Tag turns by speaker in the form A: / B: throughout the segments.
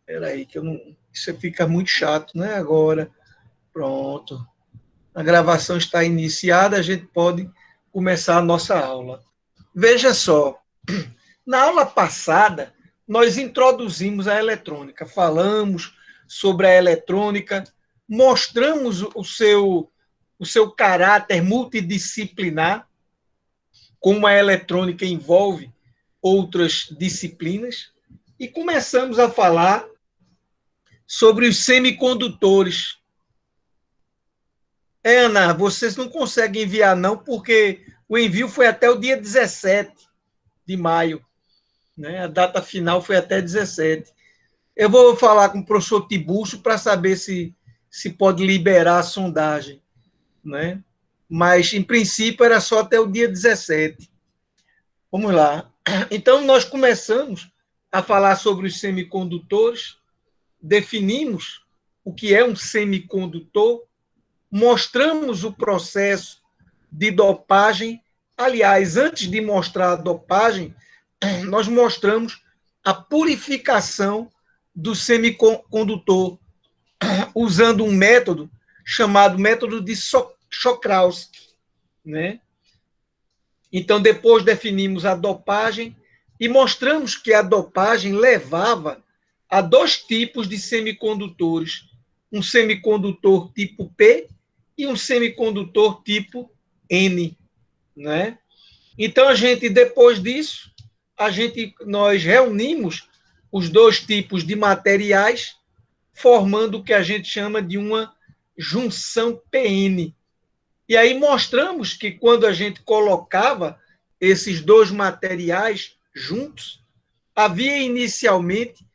A: Espera aí, que eu não... Isso fica muito chato, né? Agora, pronto. A gravação está iniciada, a gente pode começar a nossa aula. Veja só, na aula passada, nós introduzimos a eletrônica, falamos sobre a eletrônica, mostramos o seu caráter multidisciplinar, como a eletrônica envolve outras disciplinas, e começamos a falar sobre os semicondutores. Ana, vocês não conseguem enviar, não, porque o envio foi até o dia 17 de maio. Né? A data final foi até 17. Eu vou falar com o professor Tiburcio para saber se pode liberar a sondagem. Né? Mas, em princípio, era só até o dia 17. Vamos lá. Então, nós começamos a falar sobre os semicondutores, definimos o que é um semicondutor, mostramos o processo de dopagem. Aliás, antes de mostrar a dopagem, nós mostramos a purificação do semicondutor usando um método chamado método de Czochralski, né? Então, depois definimos a dopagem e mostramos que a dopagem levava a dois tipos de semicondutores, um semicondutor tipo P e um semicondutor tipo N, né? Então, depois disso, nós reunimos os dois tipos de materiais, formando o que a gente chama de uma junção PN. E aí mostramos que quando a gente colocava esses dois materiais juntos, havia inicialmente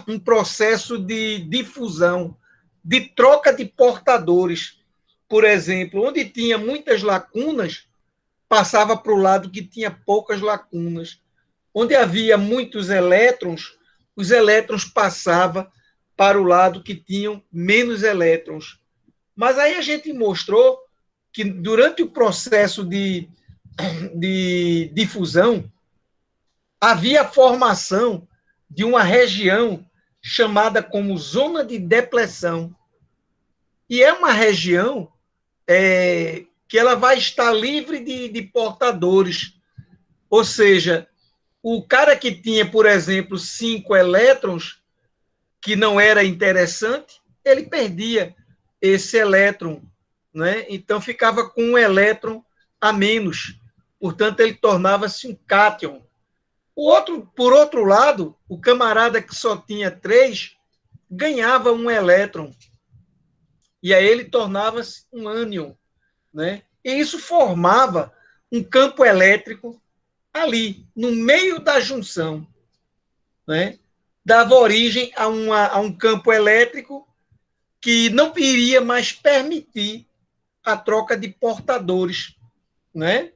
A: um processo de difusão, de troca de portadores. Por exemplo, onde tinha muitas lacunas, passava para o lado que tinha poucas lacunas. Onde havia muitos elétrons, os elétrons passavam para o lado que tinham menos elétrons. Mas aí a gente mostrou que durante o processo de difusão, havia a formação de uma região chamada como zona de depressão. E é uma região que ela vai estar livre de portadores. Ou seja, o cara que tinha, por exemplo, 5 elétrons, que não era interessante, ele perdia esse elétron, né? Então ficava com um elétron a menos. Portanto, ele tornava-se um cátion. Por outro lado, o camarada que só tinha 3 ganhava um elétron. E aí ele tornava-se um ânion, né? E isso formava um campo elétrico ali, no meio da junção, né? Dava origem a um campo elétrico que não iria mais permitir a troca de portadores, né?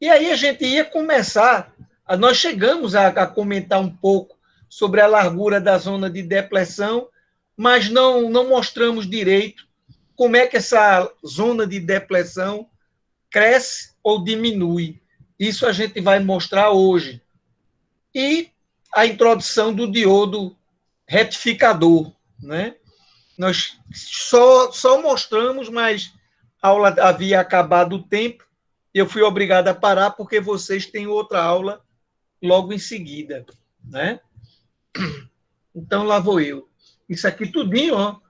A: E aí a gente ia começar, nós chegamos a comentar um pouco sobre a largura da zona de depressão, mas não mostramos direito como é que essa zona de depressão cresce ou diminui. Isso a gente vai mostrar hoje. E a introdução do diodo retificador, né? Nós só mostramos, mas a aula havia acabado o tempo, eu fui obrigado a parar porque vocês têm outra aula logo em seguida, né? Então lá vou eu. Isso aqui tudinho, ó.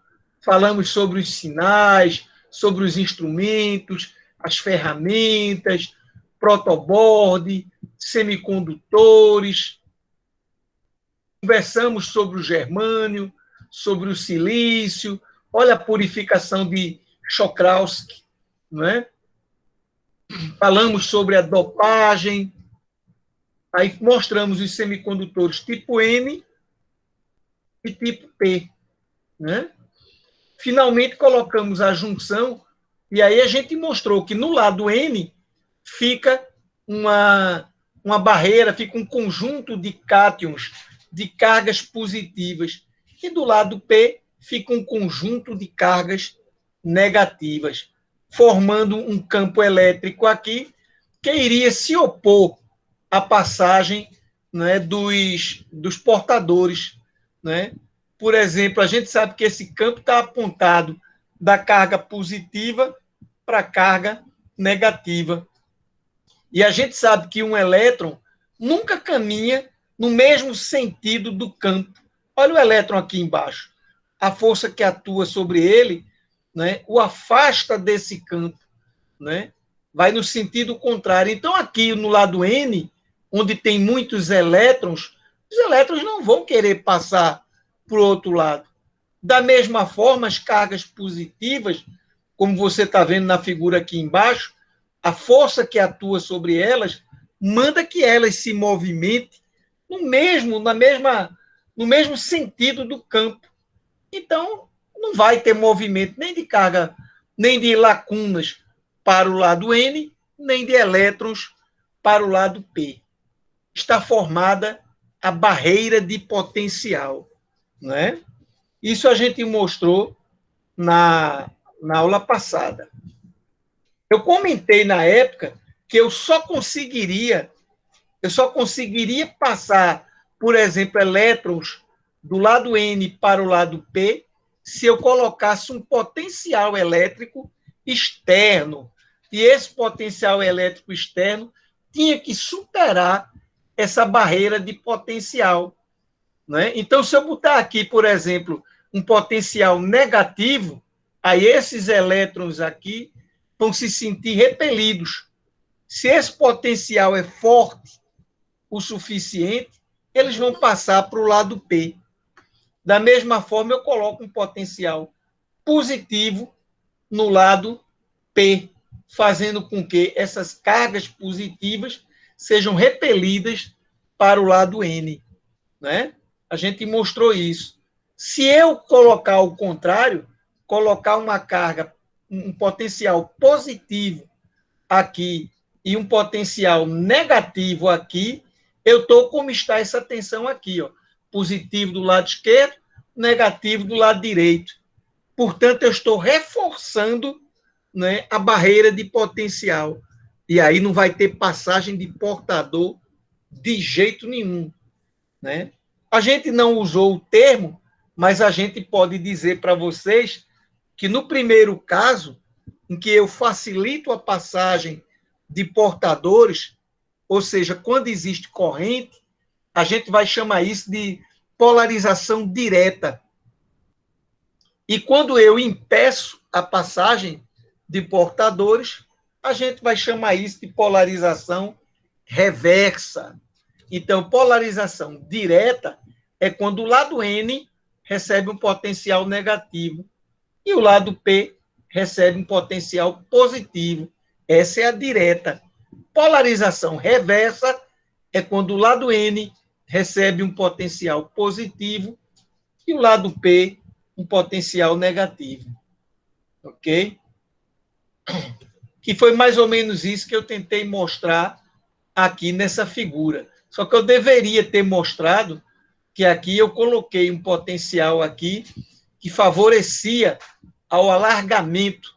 A: Falamos sobre os sinais, sobre os instrumentos, as ferramentas, protoboard, semicondutores. Conversamos sobre o germânio, sobre o silício. Olha a purificação de Czochralski, né? Falamos sobre a dopagem. Aí mostramos os semicondutores tipo N e tipo P, né? Finalmente colocamos a junção e aí a gente mostrou que no lado N fica uma barreira, fica um conjunto de cátions, de cargas positivas, e do lado P fica um conjunto de cargas negativas, formando um campo elétrico aqui que iria se opor à passagem, né, dos portadores, né? por exemplo, a gente sabe que esse campo está apontado da carga positiva para a carga negativa. E a gente sabe que um elétron nunca caminha no mesmo sentido do campo. Olha o elétron aqui embaixo. A força que atua sobre ele, né, o afasta desse campo, né, vai no sentido contrário. Então, aqui no lado N, onde tem muitos elétrons, os elétrons não vão querer passar para o outro lado. Da mesma forma, as cargas positivas, como você está vendo na figura aqui embaixo, a força que atua sobre elas manda que elas se movimentem no mesmo sentido do campo. Então, não vai ter movimento nem de carga, nem de lacunas para o lado N, nem de elétrons para o lado P. Está formada a barreira de potencial, né? Isso a gente mostrou na aula passada. Eu comentei na época que eu só conseguiria passar, por exemplo, elétrons do lado N para o lado P se eu colocasse um potencial elétrico externo. E esse potencial elétrico externo tinha que superar essa barreira de potencial, né? Então, se eu botar aqui, por exemplo, um potencial negativo, aí esses elétrons aqui vão se sentir repelidos. Se esse potencial é forte o suficiente, eles vão passar para o lado P. Da mesma forma, eu coloco um potencial positivo no lado P, fazendo com que essas cargas positivas sejam repelidas para o lado N, né? A gente mostrou isso. Se eu colocar o contrário, colocar uma carga, um potencial positivo aqui e um potencial negativo aqui, eu estou como está essa tensão aqui, ó, positivo do lado esquerdo, negativo do lado direito. Portanto, eu estou reforçando, né, a barreira de potencial. E aí não vai ter passagem de portador de jeito nenhum, né? A gente não usou o termo, mas a gente pode dizer para vocês que no primeiro caso, em que eu facilito a passagem de portadores, ou seja, quando existe corrente, a gente vai chamar isso de polarização direta. E quando eu impeço a passagem de portadores, a gente vai chamar isso de polarização reversa. Então, polarização direta é quando o lado N recebe um potencial negativo e o lado P recebe um potencial positivo. Essa é a direta. Polarização reversa é quando o lado N recebe um potencial positivo e o lado P um potencial negativo. Ok? Que foi mais ou menos isso que eu tentei mostrar aqui nessa figura. Só que eu deveria ter mostrado que aqui eu coloquei um potencial aqui que favorecia ao alargamento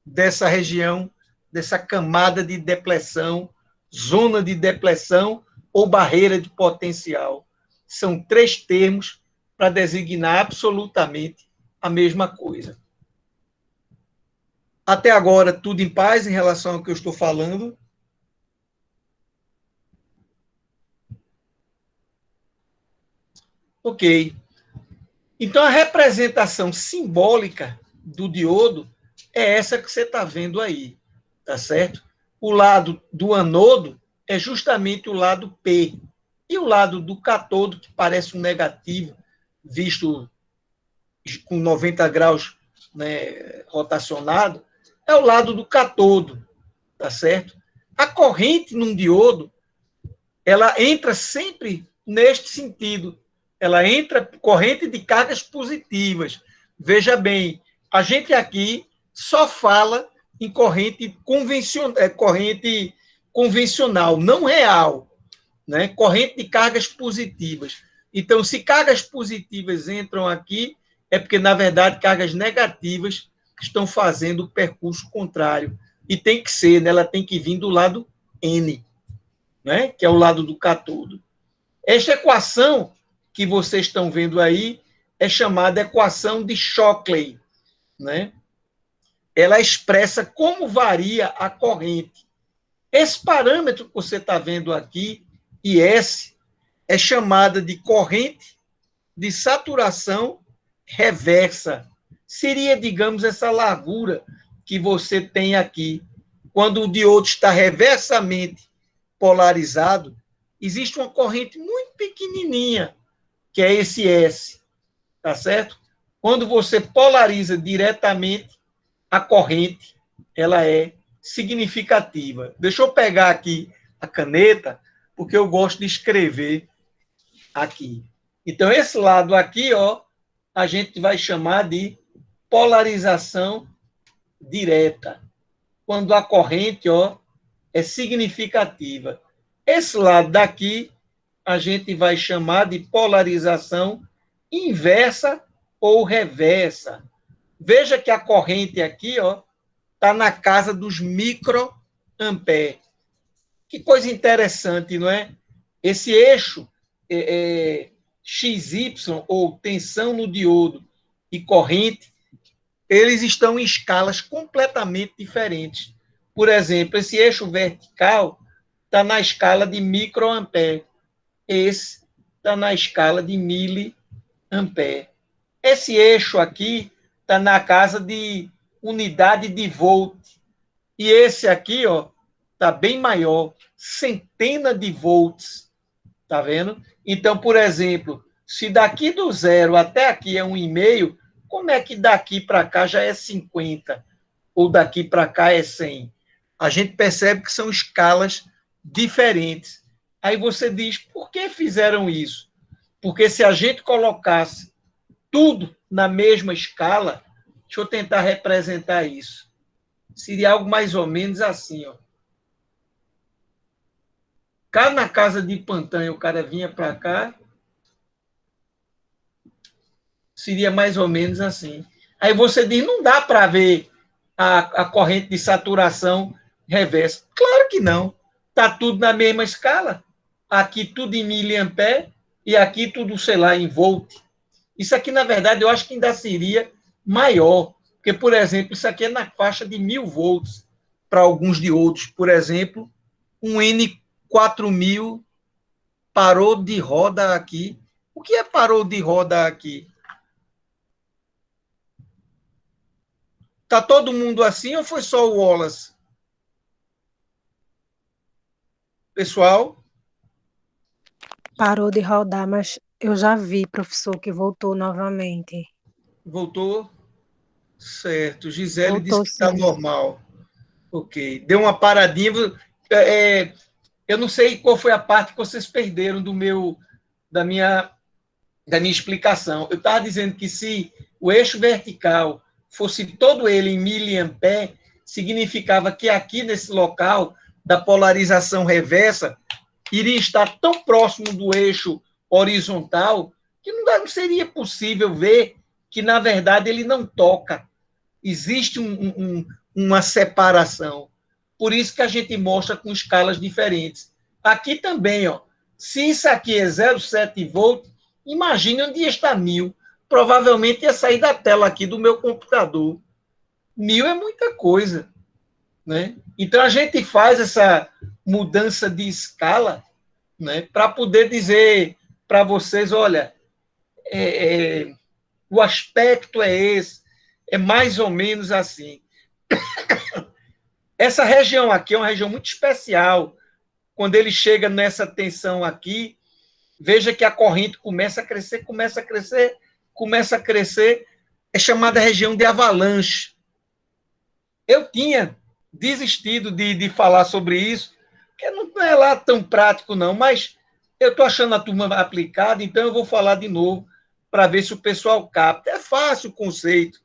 A: dessa região, dessa camada de depressão, zona de depressão ou barreira de potencial. São três termos para designar absolutamente a mesma coisa. Até agora, tudo em paz em relação ao que eu estou falando? Ok. Então, a representação simbólica do diodo é essa que você está vendo aí, tá certo? O lado do anodo é justamente o lado P. E o lado do catodo, que parece um negativo, visto com 90 graus, né, rotacionado, é o lado do catodo, tá certo? A corrente num diodo, ela entra sempre neste sentido. Ela entra corrente de cargas positivas. Veja bem, a gente aqui só fala em corrente convencional, não real, né? Corrente de cargas positivas. Então, se cargas positivas entram aqui, é porque, na verdade, cargas negativas estão fazendo o percurso contrário. E tem que ser, né? Ela tem que vir do lado N, né? Que é o lado do catodo. Esta equação que vocês estão vendo aí é chamada equação de Shockley, né? Ela expressa como varia a corrente. Esse parâmetro que você está vendo aqui, IS, é chamada de corrente de saturação reversa. Seria, digamos, essa largura que você tem aqui. Quando o diodo está reversamente polarizado, existe uma corrente muito pequenininha, que é esse S, tá certo? Quando você polariza diretamente, a corrente, ela é significativa. Deixa eu pegar aqui a caneta, porque eu gosto de escrever aqui. Então, esse lado aqui, ó, a gente vai chamar de polarização direta, quando a corrente, ó, é significativa. Esse lado daqui, a gente vai chamar de polarização inversa ou reversa. Veja que a corrente aqui, ó, está na casa dos microamperes. Que coisa interessante, não é? Esse eixo XY, ou tensão no diodo, e corrente, eles estão em escalas completamente diferentes. Por exemplo, esse eixo vertical está na escala de microampere, esse está na escala de miliampere. Esse eixo aqui está na casa de unidade de volt. E esse aqui, ó, está bem maior, centena de volts. Tá vendo? Então, por exemplo, se daqui do zero até aqui é 1,5, como é que daqui para cá já é 50? Ou daqui para cá é 100? A gente percebe que são escalas diferentes. Aí você diz, por que fizeram isso? Porque se a gente colocasse tudo na mesma escala, deixa eu tentar representar isso. Seria algo mais ou menos assim, ó. Cá na casa de Pantanha, o cara vinha para cá, seria mais ou menos assim. Aí você diz, não dá para ver a corrente de saturação reversa. Claro que não. Está tudo na mesma escala. Aqui tudo em miliampere e aqui tudo, sei lá, em volt. Isso aqui, na verdade, eu acho que ainda seria maior. Porque, por exemplo, isso aqui é na faixa de 1.000 volts para alguns diodos. Por exemplo, um N4000 parou de roda aqui. O que é parou de roda aqui? Tá todo mundo assim ou foi só o Wallace? Pessoal?
B: Parou de rodar, mas eu já vi, professor, que voltou novamente.
A: Voltou? Certo. Gisele disse
B: Voltou,
A: que está
B: sim.
A: normal. Ok. Deu uma paradinha. Eu não sei qual foi a parte que vocês perderam da minha, da minha explicação. Eu estava dizendo que se o eixo vertical fosse todo ele em miliampere, significava que aqui nesse local da polarização reversa iria estar tão próximo do eixo horizontal que não seria possível ver que, na verdade, ele não toca. Existe uma separação. Por isso que a gente mostra com escalas diferentes. Aqui também, ó, se isso aqui é 0,7 volt, imagine onde está 1.000. Provavelmente ia sair da tela aqui do meu computador. 1.000 é muita coisa, né? Então a gente faz essa mudança de escala, né, para poder dizer para vocês, olha, o aspecto é esse, é mais ou menos assim. Essa região aqui é uma região muito especial. Quando ele chega nessa tensão aqui, veja que a corrente começa a crescer, começa a crescer, começa a crescer. É chamada região de avalanche. Eu tinha desistido de falar sobre isso, porque não é lá tão prático, não, mas eu estou achando a turma aplicada, então eu vou falar de novo para ver se o pessoal capta. É fácil o conceito.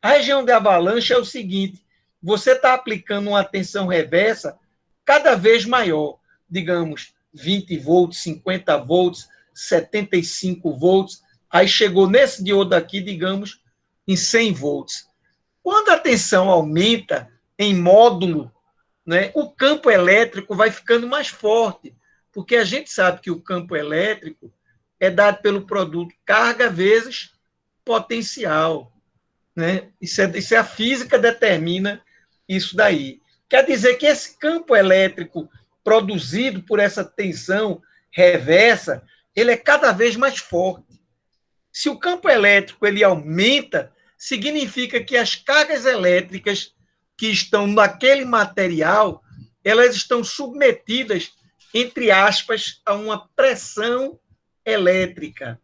A: A região de avalanche é o seguinte: você está aplicando uma tensão reversa cada vez maior, digamos, 20 volts, 50 volts, 75 volts, aí chegou nesse diodo aqui, digamos, em 100 volts. Quando a tensão aumenta em módulo, né, o campo elétrico vai ficando mais forte, porque a gente sabe que o campo elétrico é dado pelo produto carga vezes potencial. Né? Isso é a física determina isso daí. Quer dizer que esse campo elétrico produzido por essa tensão reversa, ele é cada vez mais forte. Se o campo elétrico ele aumenta, significa que as cargas elétricas que estão naquele material, elas estão submetidas, entre aspas, a uma pressão elétrica.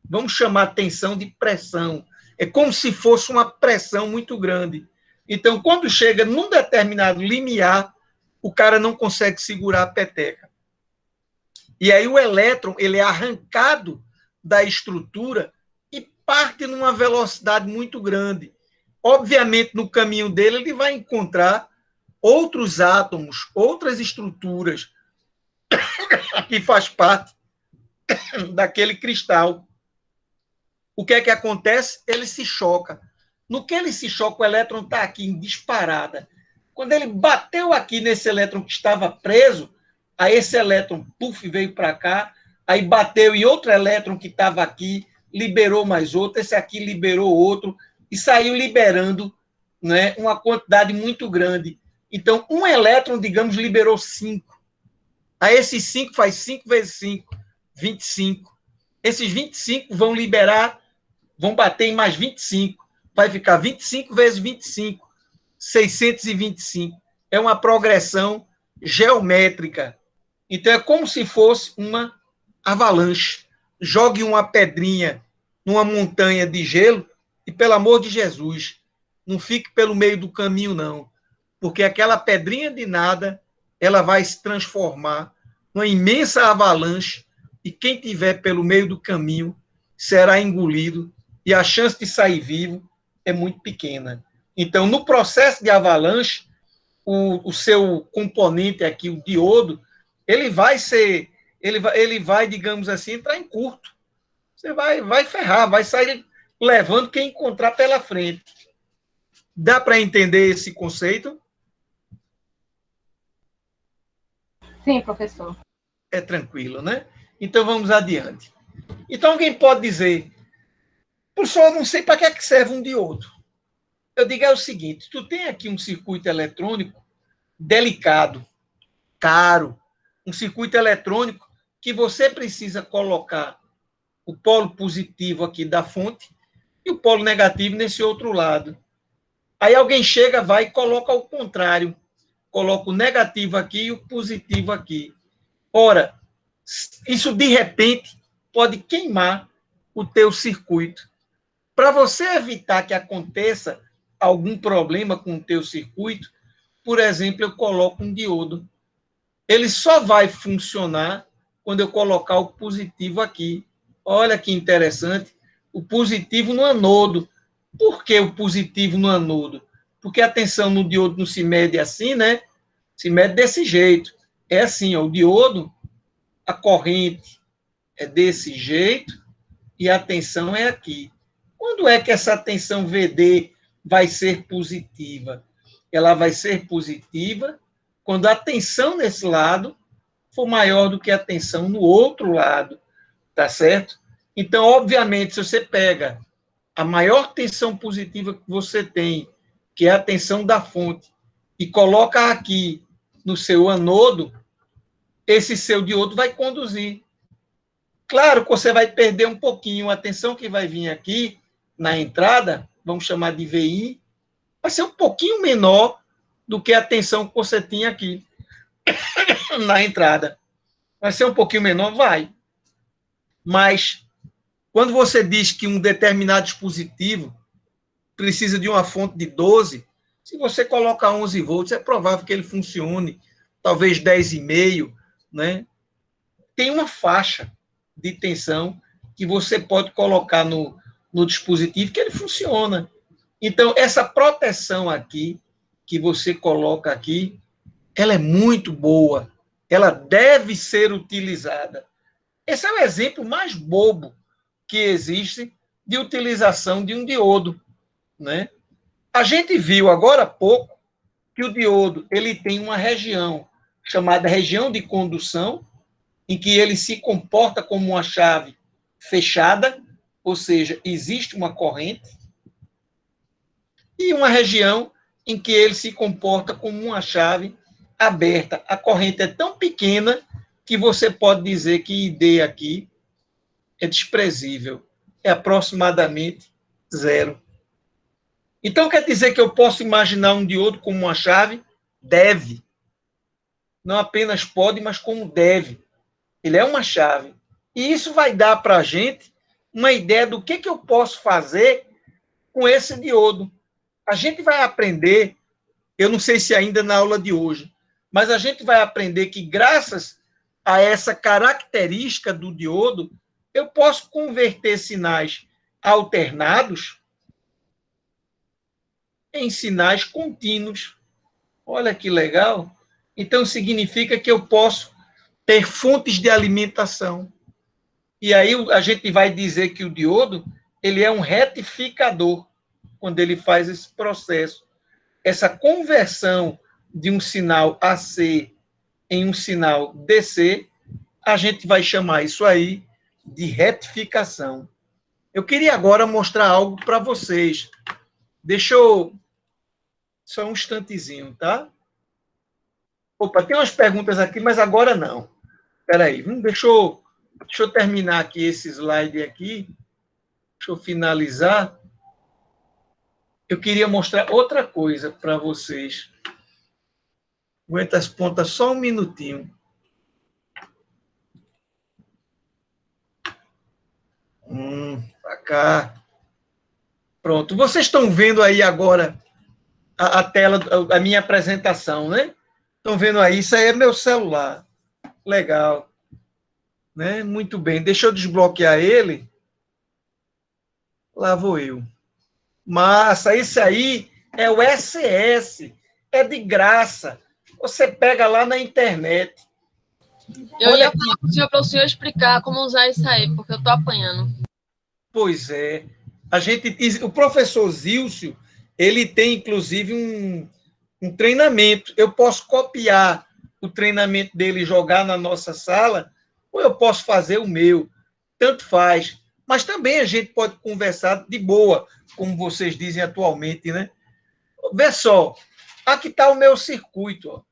A: Vamos chamar a tensão de pressão. É como se fosse uma pressão muito grande. Então, quando chega num determinado limiar, o cara não consegue segurar a peteca. E aí o elétron ele é arrancado da estrutura e parte numa velocidade muito grande. Obviamente, no caminho dele, ele vai encontrar outros átomos, outras estruturas que faz parte daquele cristal. O que é que acontece? Ele se choca. No que ele se choca, o elétron está aqui em disparada. Quando ele bateu aqui nesse elétron que estava preso, aí esse elétron, puf, veio para cá, aí bateu em outro elétron que estava aqui, liberou mais outro, esse aqui liberou outro, e saiu liberando, né, uma quantidade muito grande. Então, um elétron, digamos, liberou 5. Aí esses 5 faz 5 vezes 5, 25. Esses 25 vão liberar, vão bater em mais 25. Vai ficar 25 vezes 25, 625. É uma progressão geométrica. Então, é como se fosse uma avalanche. Jogue uma pedrinha numa montanha de gelo e, pelo amor de Jesus, não fique pelo meio do caminho, não. Porque aquela pedrinha de nada, ela vai se transformar numa imensa avalanche e quem tiver pelo meio do caminho será engolido e a chance de sair vivo é muito pequena. Então, no processo de avalanche, o seu componente aqui, o diodo, ele vai, digamos assim, entrar em curto. Você vai ferrar, vai sair levando quem encontrar pela frente. Dá para entender esse conceito?
C: Sim, professor.
A: É tranquilo, né? Então vamos adiante. Então alguém pode dizer, professor, eu não sei para que serve um diodo. Eu digo é o seguinte, tu tem aqui um circuito eletrônico delicado, caro, um circuito eletrônico que você precisa colocar o polo positivo aqui da fonte e o polo negativo nesse outro lado. Aí alguém chega, vai e coloca ao contrário. Coloca o negativo aqui e o positivo aqui. Ora, isso de repente pode queimar o teu circuito. Para você evitar que aconteça algum problema com o teu circuito, por exemplo, eu coloco um diodo. Ele só vai funcionar quando eu colocar o positivo aqui. Olha que interessante. O positivo no anodo. Por que o positivo no anodo? Porque a tensão no diodo não se mede assim, né? Se mede desse jeito. É assim, ó, o diodo, a corrente é desse jeito e a tensão é aqui. Quando é que essa tensão VD vai ser positiva? Ela vai ser positiva quando a tensão nesse lado for maior do que a tensão no outro lado, tá certo? Então, obviamente, se você pega a maior tensão positiva que você tem, que é a tensão da fonte, e coloca aqui no seu anodo, esse seu diodo vai conduzir. Claro que você vai perder um pouquinho, a tensão que vai vir aqui na entrada, vamos chamar de VI, vai ser um pouquinho menor do que a tensão que você tinha aqui na entrada. Vai ser um pouquinho menor? Vai. Mas, quando você diz que um determinado dispositivo precisa de uma fonte de 12, se você colocar 11 volts, é provável que ele funcione, talvez 10,5, né? Tem uma faixa de tensão que você pode colocar no dispositivo que ele funciona. Então, essa proteção aqui, que você coloca aqui, ela é muito boa. Ela deve ser utilizada. Esse é o exemplo mais bobo que existe de utilização de um diodo, né? A gente viu agora há pouco que o diodo ele tem uma região chamada região de condução, em que ele se comporta como uma chave fechada, ou seja, existe uma corrente, e uma região em que ele se comporta como uma chave aberta. A corrente é tão pequena que você pode dizer que ID aqui é desprezível, é aproximadamente zero. Então, quer dizer que eu posso imaginar um diodo como uma chave? Deve. Não apenas pode, mas como deve. Ele é uma chave. E isso vai dar para a gente uma ideia do que eu posso fazer com esse diodo. A gente vai aprender, eu não sei se ainda na aula de hoje, mas a gente vai aprender que, graças a essa característica do diodo, eu posso converter sinais alternados em sinais contínuos. Olha que legal. Então, significa que eu posso ter fontes de alimentação. E aí a gente vai dizer que o diodo ele é um retificador, quando ele faz esse processo. Essa conversão de um sinal AC em um sinal DC, a gente vai chamar isso aí de retificação. Eu queria agora mostrar algo para vocês. Deixa eu... Só um instantezinho, tá? Opa, tem umas perguntas aqui, mas agora não. Espera aí, deixa eu terminar aqui esse slide aqui. Deixa eu finalizar. Eu queria mostrar outra coisa para vocês. Aguenta as pontas só um minutinho. Para cá. Pronto. Vocês estão vendo aí agora a tela, a minha apresentação, né? Estão vendo aí? Isso aí é meu celular. Legal. Né? Muito bem. Deixa eu desbloquear ele. Lá vou eu. Massa. Esse aí é o SS. É de graça. Você pega lá na internet.
D: Eu ia falar para o senhor explicar como usar isso aí, porque eu estou apanhando.
A: Pois é. O professor Zílcio, ele tem, inclusive, um treinamento. Eu posso copiar o treinamento dele e jogar na nossa sala, ou eu posso fazer o meu. Tanto faz. Mas também a gente pode conversar de boa, como vocês dizem atualmente, né? Vê só. Aqui está o meu circuito. Ó.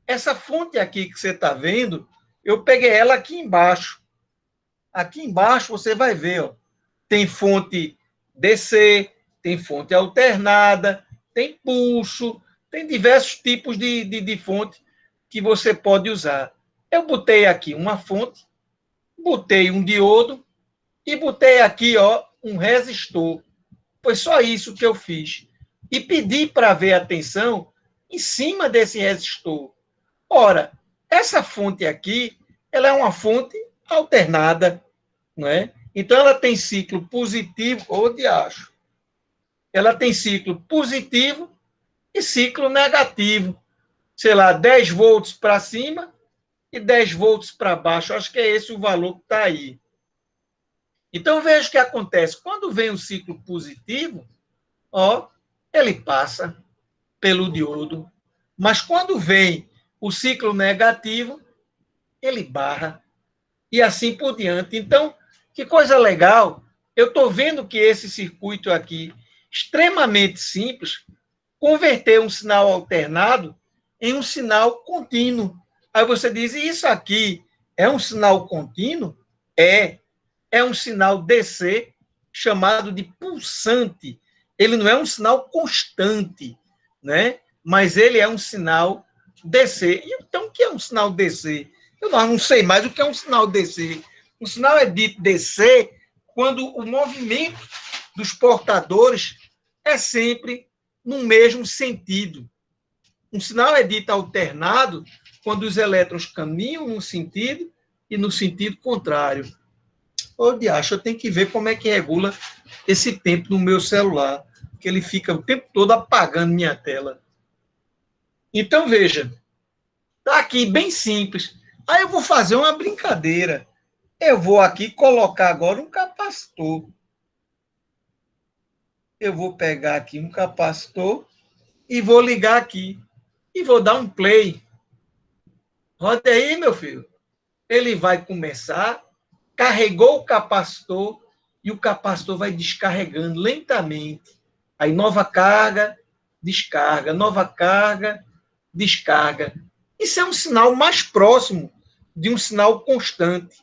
A: Essa fonte aqui que você está vendo, eu peguei ela aqui embaixo. Aqui embaixo você vai ver, ó. Tem fonte DC, tem fonte alternada, tem pulso, tem diversos tipos de fonte que você pode usar. Eu botei aqui uma fonte, botei um diodo e botei aqui um resistor. Foi só isso que eu fiz. E pedi para ver a tensão em cima desse resistor. Ora, essa fonte aqui, ela é uma fonte alternada, não é? Então, ela tem ciclo positivo, ou de acho. Ela tem ciclo positivo e ciclo negativo. Sei lá, 10 volts para cima e 10 volts para baixo. Acho que é esse o valor que está aí. Então, veja o que acontece. Quando vem o ciclo positivo, ele passa pelo diodo. Mas quando vem o ciclo negativo, ele barra. E assim por diante. Então, que coisa legal. Eu estou vendo que esse circuito aqui, extremamente simples, converteu um sinal alternado em um sinal contínuo. Aí você diz, e isso aqui é um sinal contínuo? É um sinal DC chamado de pulsante. Ele não é um sinal constante, né? Mas ele é um sinal DC. Então, o que é um sinal DC? Eu não sei mais o que é um sinal DC. Um sinal é dito DC quando o movimento dos portadores é sempre no mesmo sentido. Um sinal é dito alternado quando os elétrons caminham num sentido e no sentido contrário. Ô, diacho, eu tenho que ver como é que regula esse tempo no meu celular, que ele fica o tempo todo apagando minha tela. Então, veja, está aqui bem simples. Aí eu vou fazer uma brincadeira. Eu vou aqui colocar agora um capacitor. Eu vou pegar aqui um capacitor e vou ligar aqui. E vou dar um play. Roda aí, meu filho. Ele vai começar, carregou o capacitor e o capacitor vai descarregando lentamente. Aí nova carga, descarga, nova carga, descarga. Isso é um sinal mais próximo de um sinal constante.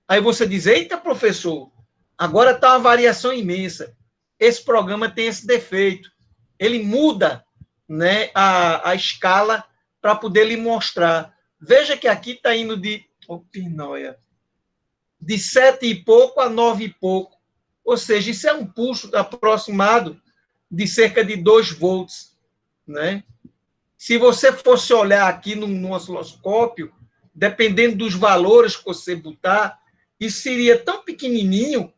A: Aí você diz, eita, professor, agora está uma variação imensa. Esse programa tem esse defeito. Ele muda, né, a escala para poder lhe mostrar. Veja que aqui está indo de 7 e pouco a 9 e pouco. Ou seja, isso é um pulso aproximado de cerca de 2 volts. Né? Se você fosse olhar aqui no osciloscópio, dependendo dos valores que você botar, isso seria tão pequenininho,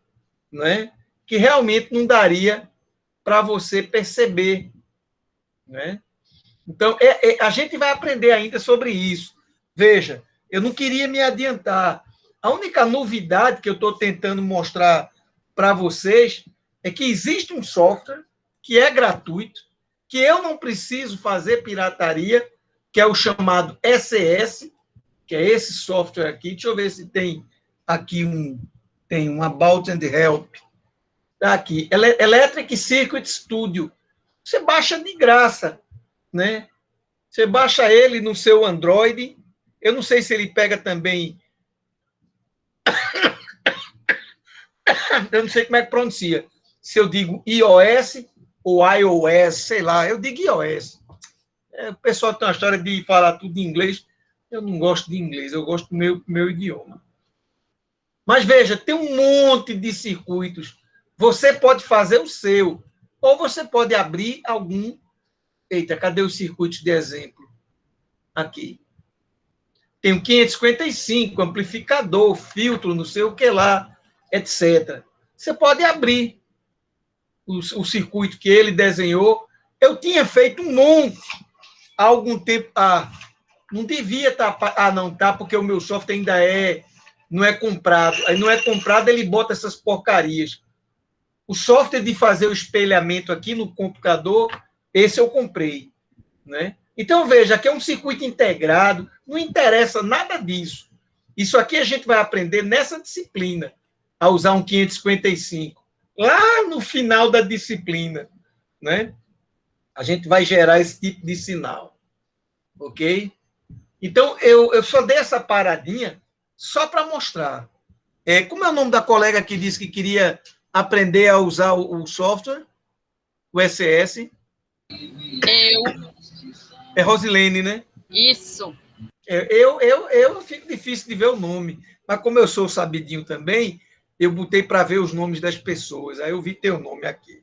A: né, que realmente não daria para você perceber. Né? Então, a gente vai aprender ainda sobre isso. Veja, eu não queria me adiantar. A única novidade que eu estou tentando mostrar para vocês é que existe um software que é gratuito, que eu não preciso fazer pirataria, que é o chamado ECS, que é esse software aqui. Deixa eu ver se tem aqui um About and Help. Tá aqui, Electric Circuit Studio. Você baixa de graça, né? Você baixa ele no seu Android. Eu não sei se ele pega também. Eu não sei como é que pronuncia. Se eu digo iOS ou iOS, sei lá. Eu digo iOS. O pessoal tem uma história de falar tudo em inglês. Eu não gosto de inglês, eu gosto do meu idioma. Mas veja, tem um monte de circuitos. Você pode fazer o seu, ou você pode abrir algum. Eita, cadê os circuitos de exemplo? Aqui. Tem o 555, amplificador, filtro, não sei o que lá, etc. Você pode abrir o circuito que ele desenhou. Eu tinha feito um monte há algum tempo. Não devia estar. Não, tá, porque o meu software ainda não é comprado. Aí não é comprado, ele bota essas porcarias. O software de fazer o espelhamento aqui no computador, esse eu comprei. Né? Então, veja, aqui é um circuito integrado, não interessa nada disso. Isso aqui a gente vai aprender nessa disciplina, a usar um 555. Lá no final da disciplina, né? A gente vai gerar esse tipo de sinal. Ok? Então, eu só dei essa paradinha só para mostrar. Como é o nome da colega que disse que queria aprender a usar o software, o ECS? É Rosilene, né?
D: Isso.
A: Eu fico difícil de ver o nome, mas como eu sou sabidinho também, eu botei para ver os nomes das pessoas. Aí eu vi teu nome aqui.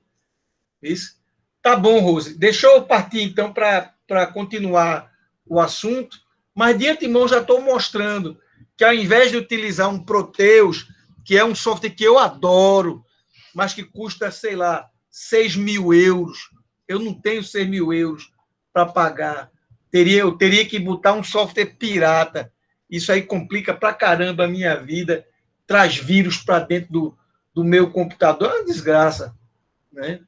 A: Isso? Tá bom, Rose. Deixa eu partir, então, para continuar o assunto, mas de antemão já estou mostrando que, ao invés de utilizar um Proteus, que é um software que eu adoro, mas que custa, sei lá, 6 mil euros, eu não tenho 6 mil euros para pagar. Eu teria que botar um software pirata. Isso aí complica pra caramba a minha vida, traz vírus para dentro do meu computador, é uma desgraça. Né?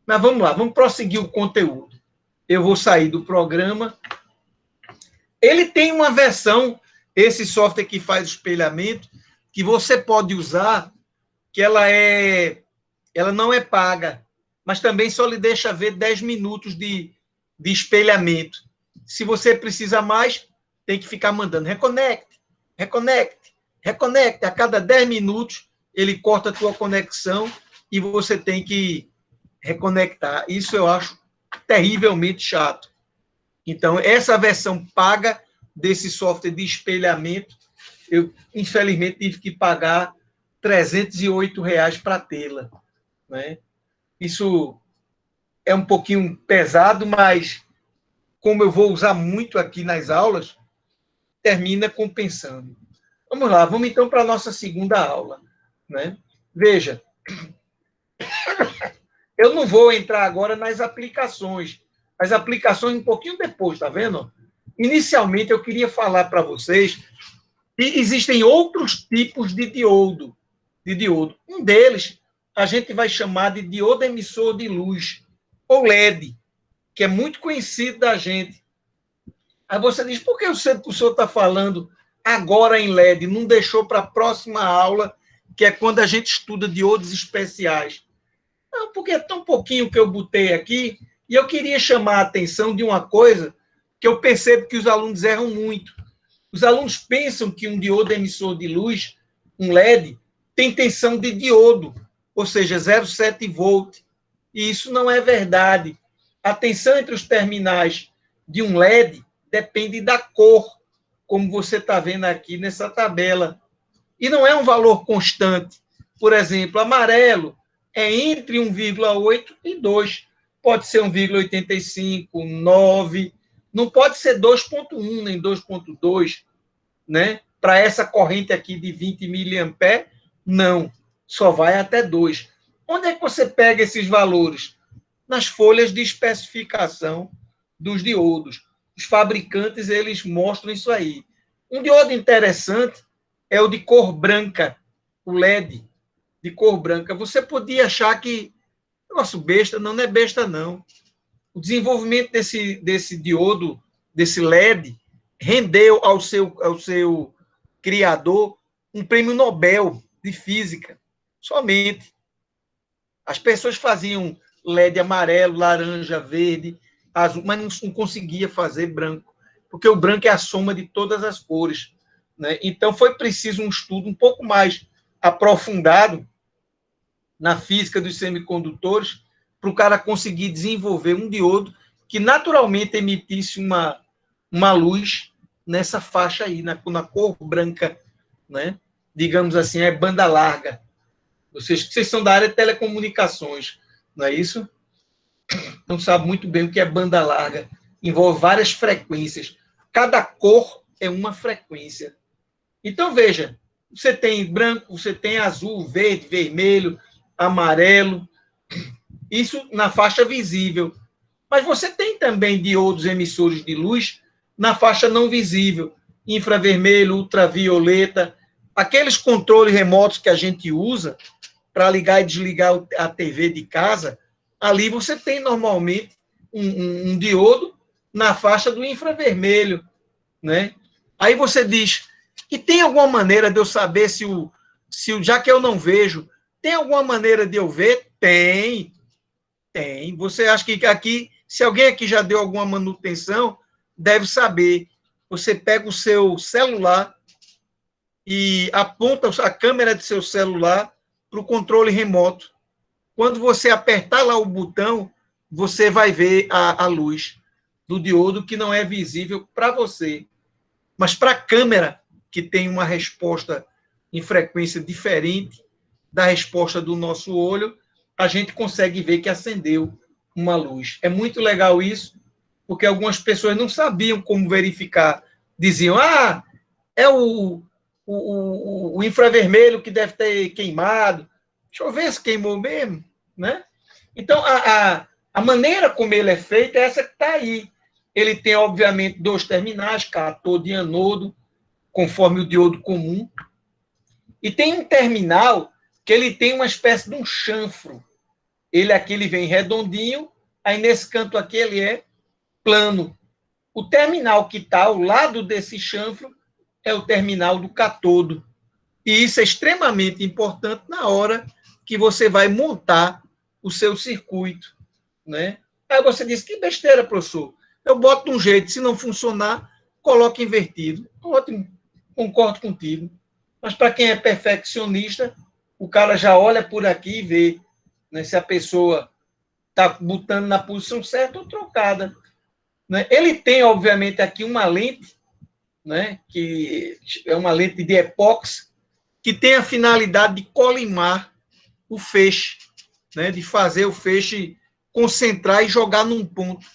A: Mas vamos lá, vamos prosseguir o conteúdo. Eu vou sair do programa. Ele tem uma versão, esse software que faz espelhamento, que você pode usar, que ela não é paga, mas também só lhe deixa ver 10 minutos de espelhamento. Se você precisa mais, tem que ficar mandando reconecte. A cada 10 minutos, ele corta a tua conexão e você tem que reconectar. Isso eu acho terrivelmente chato. Então, essa versão paga desse software de espelhamento, eu, infelizmente, tive que pagar R$308 para tê-la. Né? Isso é um pouquinho pesado, mas como eu vou usar muito aqui nas aulas, termina compensando. Vamos lá, vamos então para a nossa segunda aula. Né? Veja, eu não vou entrar agora nas aplicações. As aplicações um pouquinho depois, tá vendo? Inicialmente, eu queria falar para vocês que existem outros tipos de diodo. Um deles, a gente vai chamar de diodo emissor de luz, ou LED, que é muito conhecido da gente. Aí você diz, por que o senhor está falando agora em LED? Não deixou para a próxima aula, que é quando a gente estuda diodos especiais. Não, porque é tão pouquinho que eu botei aqui, e eu queria chamar a atenção de uma coisa que eu percebo que os alunos erram muito. Os alunos pensam que um diodo emissor de luz, um LED, tem tensão de diodo, ou seja, 0,7 volt. E isso não é verdade. A tensão entre os terminais de um LED depende da cor, como você está vendo aqui nessa tabela. E não é um valor constante. Por exemplo, amarelo é entre 1,8 e 2. Pode ser 1,85, 9, não pode ser 2,1 nem 2,2, né? Para essa corrente aqui de 20 miliamperes, não. Só vai até 2. Onde é que você pega esses valores? Nas folhas de especificação dos diodos. Os fabricantes, eles mostram isso aí. Um diodo interessante é o de cor branca, o LED de cor branca. Você podia achar que negócio besta, não é besta, não. O desenvolvimento desse diodo, desse LED, rendeu ao seu criador um prêmio Nobel de física. Somente. As pessoas faziam LED amarelo, laranja, verde, azul, mas não conseguia fazer branco, porque o branco é a soma de todas as cores, né? Então, foi preciso um estudo um pouco mais aprofundado na física dos semicondutores para o cara conseguir desenvolver um diodo que naturalmente emitisse uma luz nessa faixa aí, na cor branca, né? Digamos assim, é banda larga. Vocês são da área de telecomunicações, não é isso? Não sabe muito bem o que é banda larga. Envolve várias frequências. Cada cor é uma frequência. Então, veja, você tem branco, você tem azul, verde, vermelho, amarelo, isso na faixa visível. Mas você tem também diodos emissores de luz na faixa não visível, infravermelho, ultravioleta, aqueles controles remotos que a gente usa para ligar e desligar a TV de casa, ali você tem normalmente um diodo na faixa do infravermelho, né? Aí você diz, e tem alguma maneira de eu saber se já que eu não vejo, tem alguma maneira de eu ver? Tem. Você acha que aqui, se alguém aqui já deu alguma manutenção, deve saber. Você pega o seu celular e aponta a câmera de seu celular para o controle remoto. Quando você apertar lá o botão, você vai ver a luz do diodo que não é visível para você. Mas para a câmera, que tem uma resposta em frequência diferente da resposta do nosso olho, a gente consegue ver que acendeu uma luz. É muito legal isso, porque algumas pessoas não sabiam como verificar. Diziam, é o infravermelho que deve ter queimado. Deixa eu ver se queimou mesmo, né? Então, a maneira como ele é feito é essa que está aí. Ele tem, obviamente, 2 terminais, cátodo e anodo, conforme o diodo comum. E tem um terminal que ele tem uma espécie de um chanfro. Ele vem redondinho, aí nesse canto aqui ele é plano. O terminal que está ao lado desse chanfro é o terminal do cátodo. E isso é extremamente importante na hora que você vai montar o seu circuito, né? Aí você diz, que besteira, professor. Eu boto de um jeito, se não funcionar, coloco invertido. Ótimo, concordo contigo. Mas para quem é perfeccionista, o cara já olha por aqui e vê, né, se a pessoa está botando na posição certa ou trocada, né? Ele tem, obviamente, aqui uma lente, né, que é uma lente de epóxi, que tem a finalidade de colimar o feixe, né, de fazer o feixe concentrar e jogar num ponto,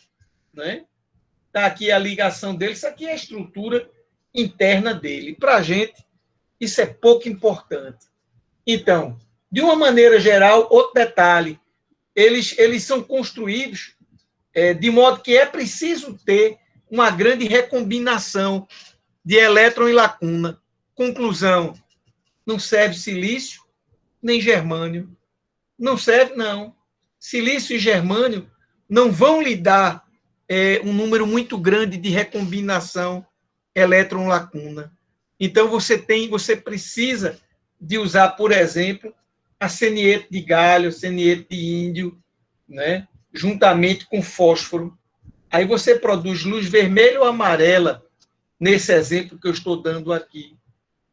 A: né? Está aqui a ligação dele, isso aqui é a estrutura interna dele. Para a gente, isso é pouco importante. Então, de uma maneira geral, outro detalhe, eles são construídos de modo que é preciso ter uma grande recombinação de elétron e lacuna. Conclusão, não serve silício nem germânio. Não serve, não. Silício e germânio não vão lhe dar um número muito grande de recombinação elétron-lacuna. Então, você precisa de usar, por exemplo, arsenieto de galho, arsenieto de índio, né? Juntamente com fósforo. Aí você produz luz vermelha ou amarela, nesse exemplo que eu estou dando aqui.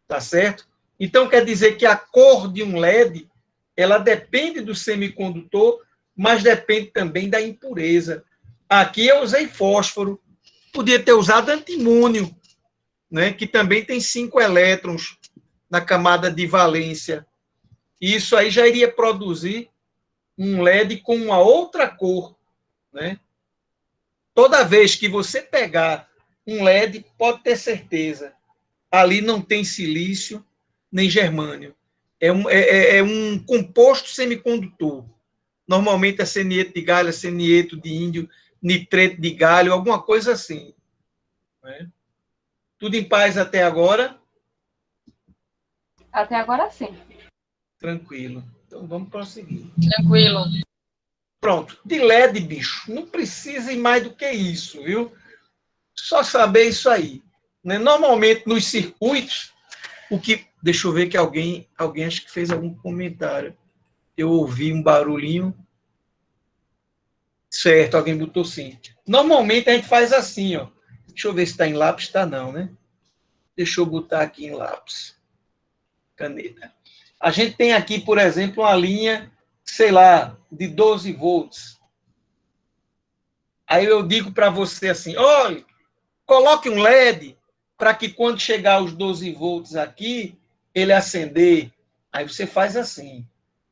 A: Tá certo? Então, quer dizer que a cor de um LED, ela depende do semicondutor, mas depende também da impureza. Aqui eu usei fósforo, podia ter usado antimônio, né, que também tem 5 elétrons na camada de valência. E isso aí já iria produzir um LED com uma outra cor, né? Toda vez que você pegar um LED, pode ter certeza, ali não tem silício nem germânio. É um composto semicondutor. Normalmente é arsenieto de galho, arsenieto de índio, nitreto de galho, alguma coisa assim. Né? Tudo em paz até agora?
C: Até agora sim.
A: Tranquilo. Então vamos prosseguir.
D: Tranquilo.
A: Pronto. De LED, bicho, não precisa ir mais do que isso, viu? Só saber isso aí. Né? Normalmente nos circuitos, o que. Deixa eu ver que alguém acho que fez algum comentário. Eu ouvi um barulhinho. Certo, alguém botou sim. Normalmente a gente faz assim, ó. Deixa eu ver se está em lápis, está não, né? Deixa eu botar aqui em lápis. Caneta. A gente tem aqui, por exemplo, uma linha, sei lá, de 12 volts. Aí eu digo para você assim, olha, coloque um LED para que quando chegar aos 12 volts aqui, ele acender. Aí você faz assim.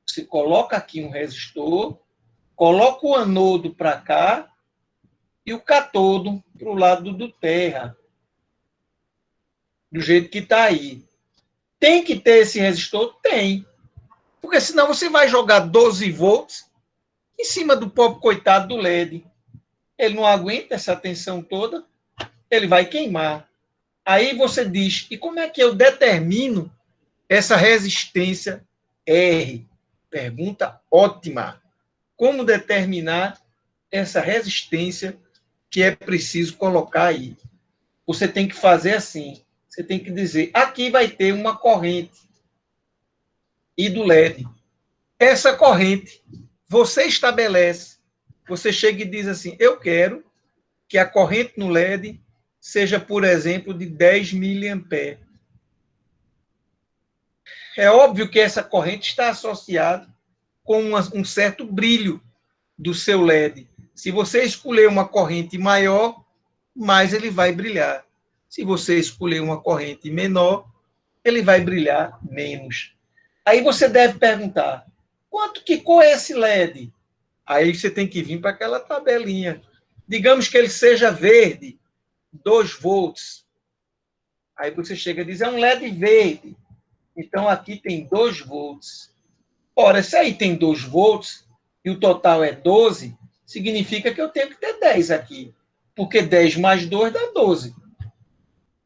A: Você coloca aqui um resistor, coloca o anodo para cá e o catodo para o lado do terra. Do jeito que está aí. Tem que ter esse resistor? Tem. Porque senão você vai jogar 12 volts em cima do pobre coitado do LED. Ele não aguenta essa tensão toda, ele vai queimar. Aí você diz, e como é que eu determino essa resistência R? Pergunta ótima. Como determinar essa resistência que é preciso colocar aí? Você tem que fazer assim. Você tem que dizer, aqui vai ter uma corrente e do LED. Essa corrente, você estabelece, você chega e diz assim, eu quero que a corrente no LED seja, por exemplo, de 10 miliamperes. É óbvio que essa corrente está associada com um certo brilho do seu LED. Se você escolher uma corrente maior, mais ele vai brilhar. Se você escolher uma corrente menor, ele vai brilhar menos. Aí você deve perguntar, quanto que cor é esse LED? Aí você tem que vir para aquela tabelinha. Digamos que ele seja verde, 2 volts. Aí você chega e diz, é um LED verde. Então aqui tem 2 volts. Ora, se aí tem 2 volts e o total é 12, significa que eu tenho que ter 10 aqui. Porque 10 mais 2 dá 12.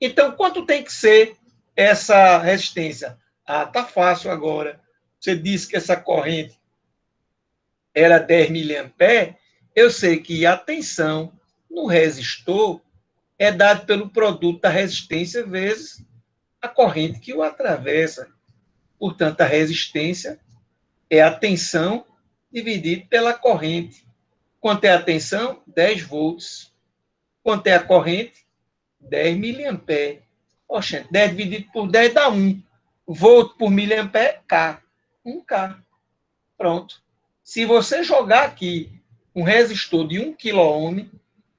A: Então, quanto tem que ser essa resistência? Ah, tá fácil agora. Você disse que essa corrente era 10 miliamperes, eu sei que a tensão no resistor é dada pelo produto da resistência vezes a corrente que o atravessa. Portanto, a resistência é a tensão dividido pela corrente. Quanto é a tensão? 10 volts. Quanto é a corrente? 10 miliamperes. Oxe, 10 dividido por 10 dá 1. Volt por miliampere, K. 1K. Pronto. Se você jogar aqui um resistor de 1 kΩ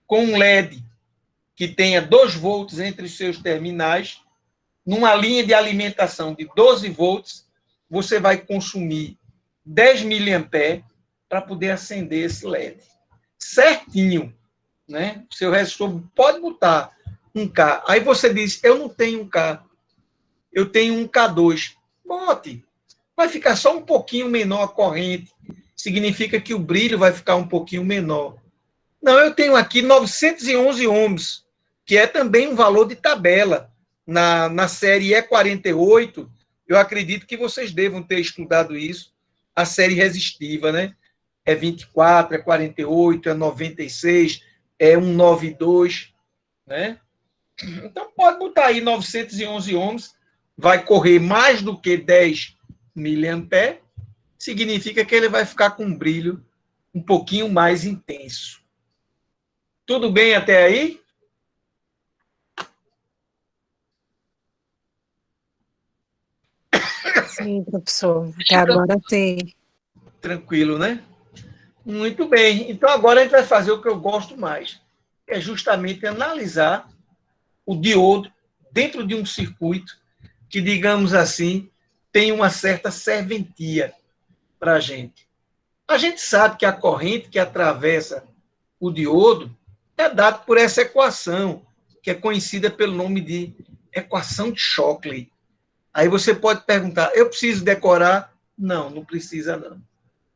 A: com um LED que tenha 2 volts entre os seus terminais, numa linha de alimentação de 12 volts, você vai consumir 10 miliamperes para poder acender esse LED. Certinho. Né? O seu resistor pode botar 1K. Aí você diz, eu não tenho 1K. Eu tenho 1K2. Bote. Vai ficar só um pouquinho menor a corrente. Significa que o brilho vai ficar um pouquinho menor. Não, eu tenho aqui 911 ohms, que é também um valor de tabela. Na série E48, eu acredito que vocês devam ter estudado isso, a série resistiva, né? É 24, é 48, é 96, é 192, né? Então, pode botar aí 911 ohms, vai correr mais do que 10 miliamperes, significa que ele vai ficar com um brilho um pouquinho mais intenso. Tudo bem até aí?
B: Sim, professor. Até agora sim.
A: Tranquilo, né? Muito bem. Então, agora a gente vai fazer o que eu gosto mais, que é justamente analisar o diodo dentro de um circuito que, digamos assim, tem uma certa serventia para a gente. A gente sabe que a corrente que atravessa o diodo é dada por essa equação, que é conhecida pelo nome de equação de Shockley. Aí você pode perguntar, eu preciso decorar? Não, não precisa não. Não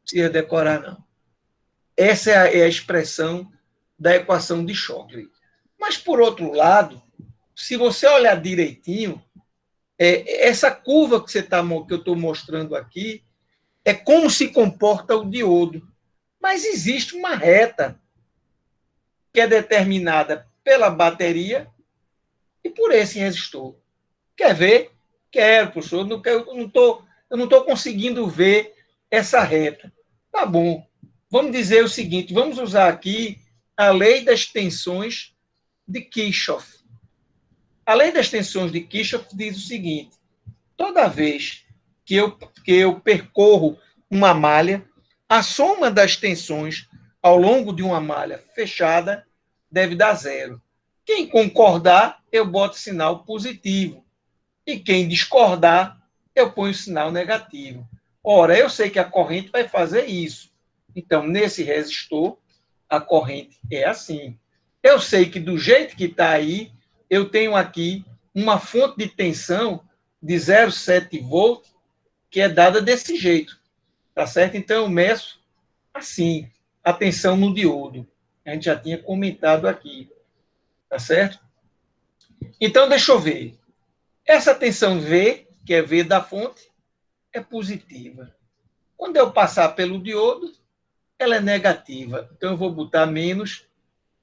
A: precisa decorar não. Essa é a expressão da equação de Shockley. Mas, por outro lado, se você olhar direitinho, essa curva que eu estou mostrando aqui é como se comporta o diodo. Mas existe uma reta que é determinada pela bateria e por esse resistor. Quer ver? Quero, professor. Eu não estou conseguindo ver essa reta. Tá bom. Vamos dizer o seguinte, vamos usar aqui a lei das tensões de Kirchhoff. A lei das tensões de Kirchhoff diz o seguinte, toda vez que eu percorro uma malha, a soma das tensões ao longo de uma malha fechada deve dar zero. Quem concordar, eu boto sinal positivo. E quem discordar, eu ponho sinal negativo. Ora, eu sei que a corrente vai fazer isso. Então, nesse resistor, a corrente é assim. Eu sei que do jeito que está aí, eu tenho aqui uma fonte de tensão de 0,7 volts, que é dada desse jeito. Tá certo? Então, eu meço assim, a tensão no diodo. A gente já tinha comentado aqui. Tá certo? Então, deixa eu ver. Essa tensão V, que é V da fonte, é positiva. Quando eu passar pelo diodo, ela é negativa. Então, eu vou botar menos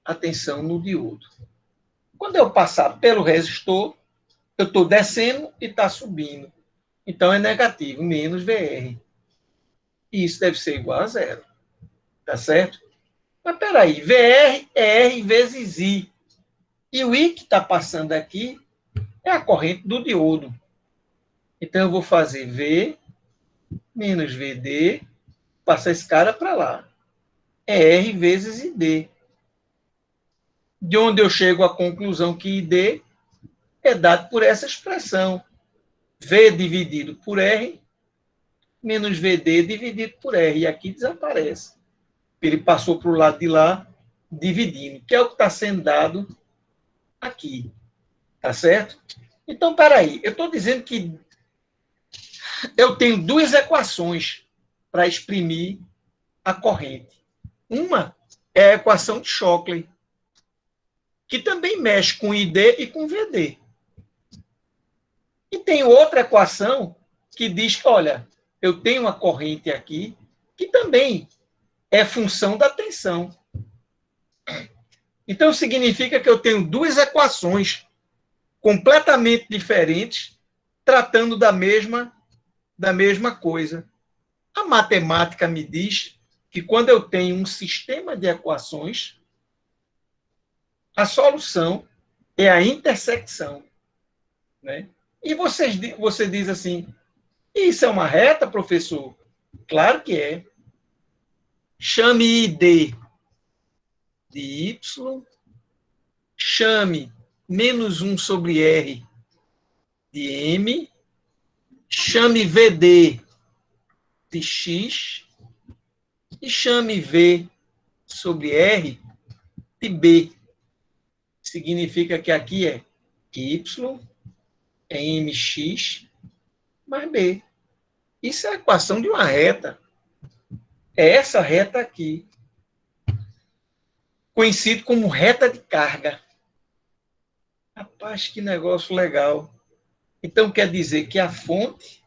A: a tensão no diodo. Quando eu passar pelo resistor, eu estou descendo e está subindo. Então, é negativo, menos VR. E isso deve ser igual a zero. Tá certo? Mas, peraí, VR é R vezes I. E o I que está passando aqui é a corrente do diodo. Então, eu vou fazer V menos VD, passa esse cara para lá. É R vezes ID. De onde eu chego à conclusão que ID é dado por essa expressão. V dividido por R menos VD dividido por R. E aqui desaparece. Ele passou para o lado de lá, dividindo, que é o que está sendo dado aqui. Tá certo? Então, peraí. Eu estou dizendo que eu tenho duas equações para exprimir a corrente. Uma é a equação de Shockley, que também mexe com ID e com VD. E tem outra equação que diz que, olha, eu tenho uma corrente aqui que também é função da tensão. Então, significa que eu tenho duas equações completamente diferentes tratando da mesma coisa. A matemática me diz que quando eu tenho um sistema de equações, a solução é a intersecção. Né? E você diz assim, isso é uma reta, professor? Claro que é. Chame ID de Y, chame menos 1 sobre R de M, chame VD de X e chame V sobre R de B. Significa que aqui é Y é MX mais B. Isso é a equação de uma reta. É essa reta aqui. Conhecido como reta de carga. Rapaz, que negócio legal. Então, quer dizer que a fonte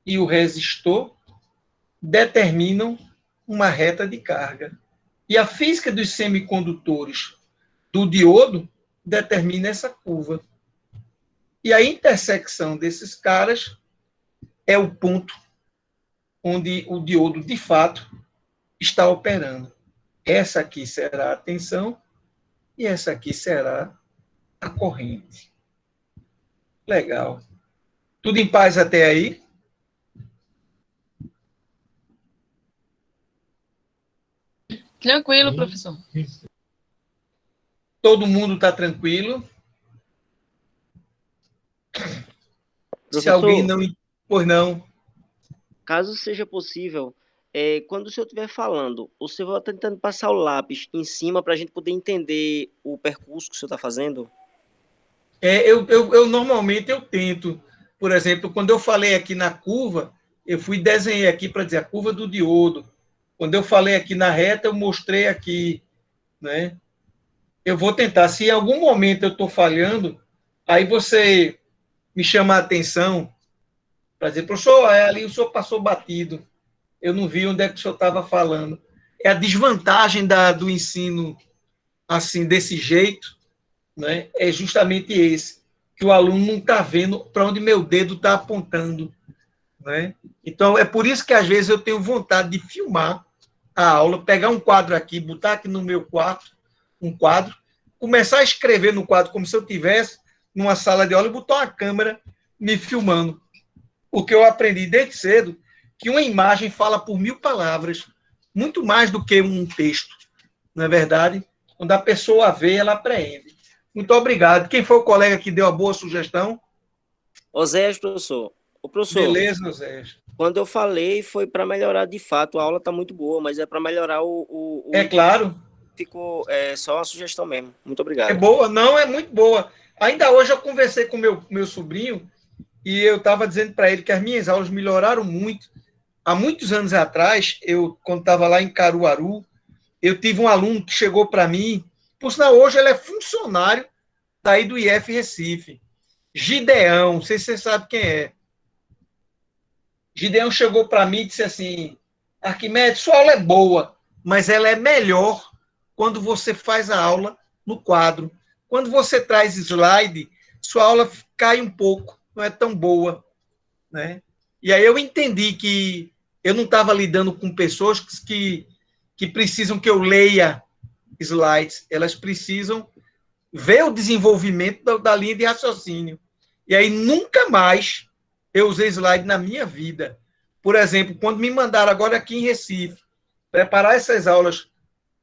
A: e o resistor determinam uma reta de carga. E a física dos semicondutores do diodo determina essa curva. E a intersecção desses caras é o ponto onde o diodo, de fato, está operando. Essa aqui será a tensão e essa aqui será a corrente. Legal. Tudo em paz até aí?
D: Tranquilo, professor.
A: Todo mundo está tranquilo?
E: Professor,
A: Se alguém não... Pois não.
E: caso seja possível, quando o senhor estiver falando, o senhor vai tentando passar o lápis em cima para a gente poder entender o percurso que o senhor está fazendo?
A: Eu normalmente eu tento. Por exemplo, quando eu falei aqui na curva, eu fui desenhar aqui para dizer a curva do diodo. Quando eu falei aqui na reta, eu mostrei aqui, né? Eu vou tentar. Se em algum momento eu estou falhando, aí você me chama a atenção para dizer, professor, ali o senhor passou batido. Eu não vi onde é que o senhor estava falando. É a desvantagem do ensino assim, desse jeito, né? É justamente esse, que o aluno não está vendo para onde meu dedo está apontando, né? Então, é por isso que, às vezes, eu tenho vontade de filmar a aula, pegar um quadro aqui, botar aqui no meu quarto, um quadro, começar a escrever no quadro como se eu tivesse numa sala de aula e botar uma câmera me filmando. Porque eu aprendi desde cedo que uma imagem fala por 1000 palavras, muito mais do que um texto, não é verdade? Quando a pessoa vê, ela apreende. Muito obrigado. Quem foi o colega que deu a boa sugestão?
E: Oséias, professor. Ô, professor,
A: Beleza, Zé.
E: quando eu falei foi para melhorar de fato, a aula está muito boa, mas é para melhorar
A: É claro.
E: Ficou só uma sugestão mesmo. Muito
A: É
E: obrigado.
A: boa? Não, é muito boa. Ainda hoje eu conversei com meu sobrinho e eu estava dizendo para ele que as minhas aulas melhoraram muito. Há muitos anos atrás, quando estava lá em Caruaru, eu tive um aluno que chegou para mim, por sinal, hoje ele é funcionário daí do IF Recife. Gideão, não sei se você sabe quem é. Gideão chegou para mim e disse assim, Arquimedes, sua aula é boa, mas ela é melhor quando você faz a aula no quadro. Quando você traz slide, sua aula cai um pouco, não é tão boa, né? E aí eu entendi que eu não estava lidando com pessoas que precisam que eu leia slides, elas precisam ver o desenvolvimento da linha de raciocínio. E aí nunca mais eu usei slide na minha vida. Por exemplo, quando me mandaram agora aqui em Recife preparar essas aulas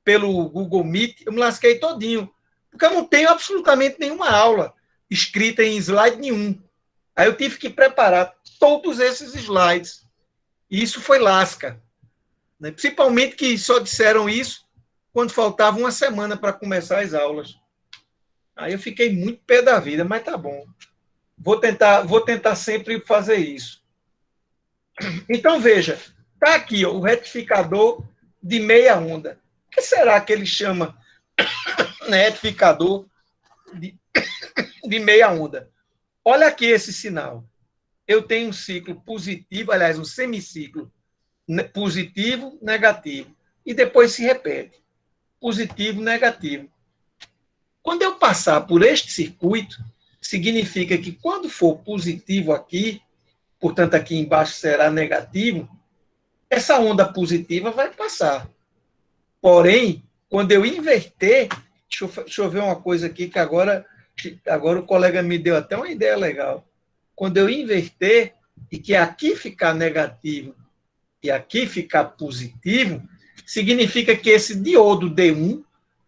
A: pelo Google Meet, eu me lasquei todinho, porque eu não tenho absolutamente nenhuma aula escrita em slide nenhum. Aí eu tive que preparar todos esses slides. E isso foi lasca. Né? Principalmente que só disseram isso quando faltava uma semana para começar as aulas. Aí eu fiquei muito pé da vida, mas tá bom. Vou tentar sempre fazer isso. Então, veja, está aqui ó, o retificador de meia onda. O que será que ele chama retificador de meia onda? Olha aqui esse sinal. Eu tenho um ciclo positivo, aliás, um semiciclo positivo, negativo. E depois se repete. Positivo, negativo. Quando eu passar por este circuito, significa que quando for positivo aqui, portanto aqui embaixo será negativo, essa onda positiva vai passar. Porém, quando eu inverter, deixa eu ver uma coisa aqui que agora o colega me deu até uma ideia legal. Quando eu inverter e que aqui ficar negativo e aqui ficar positivo, significa que esse diodo D1,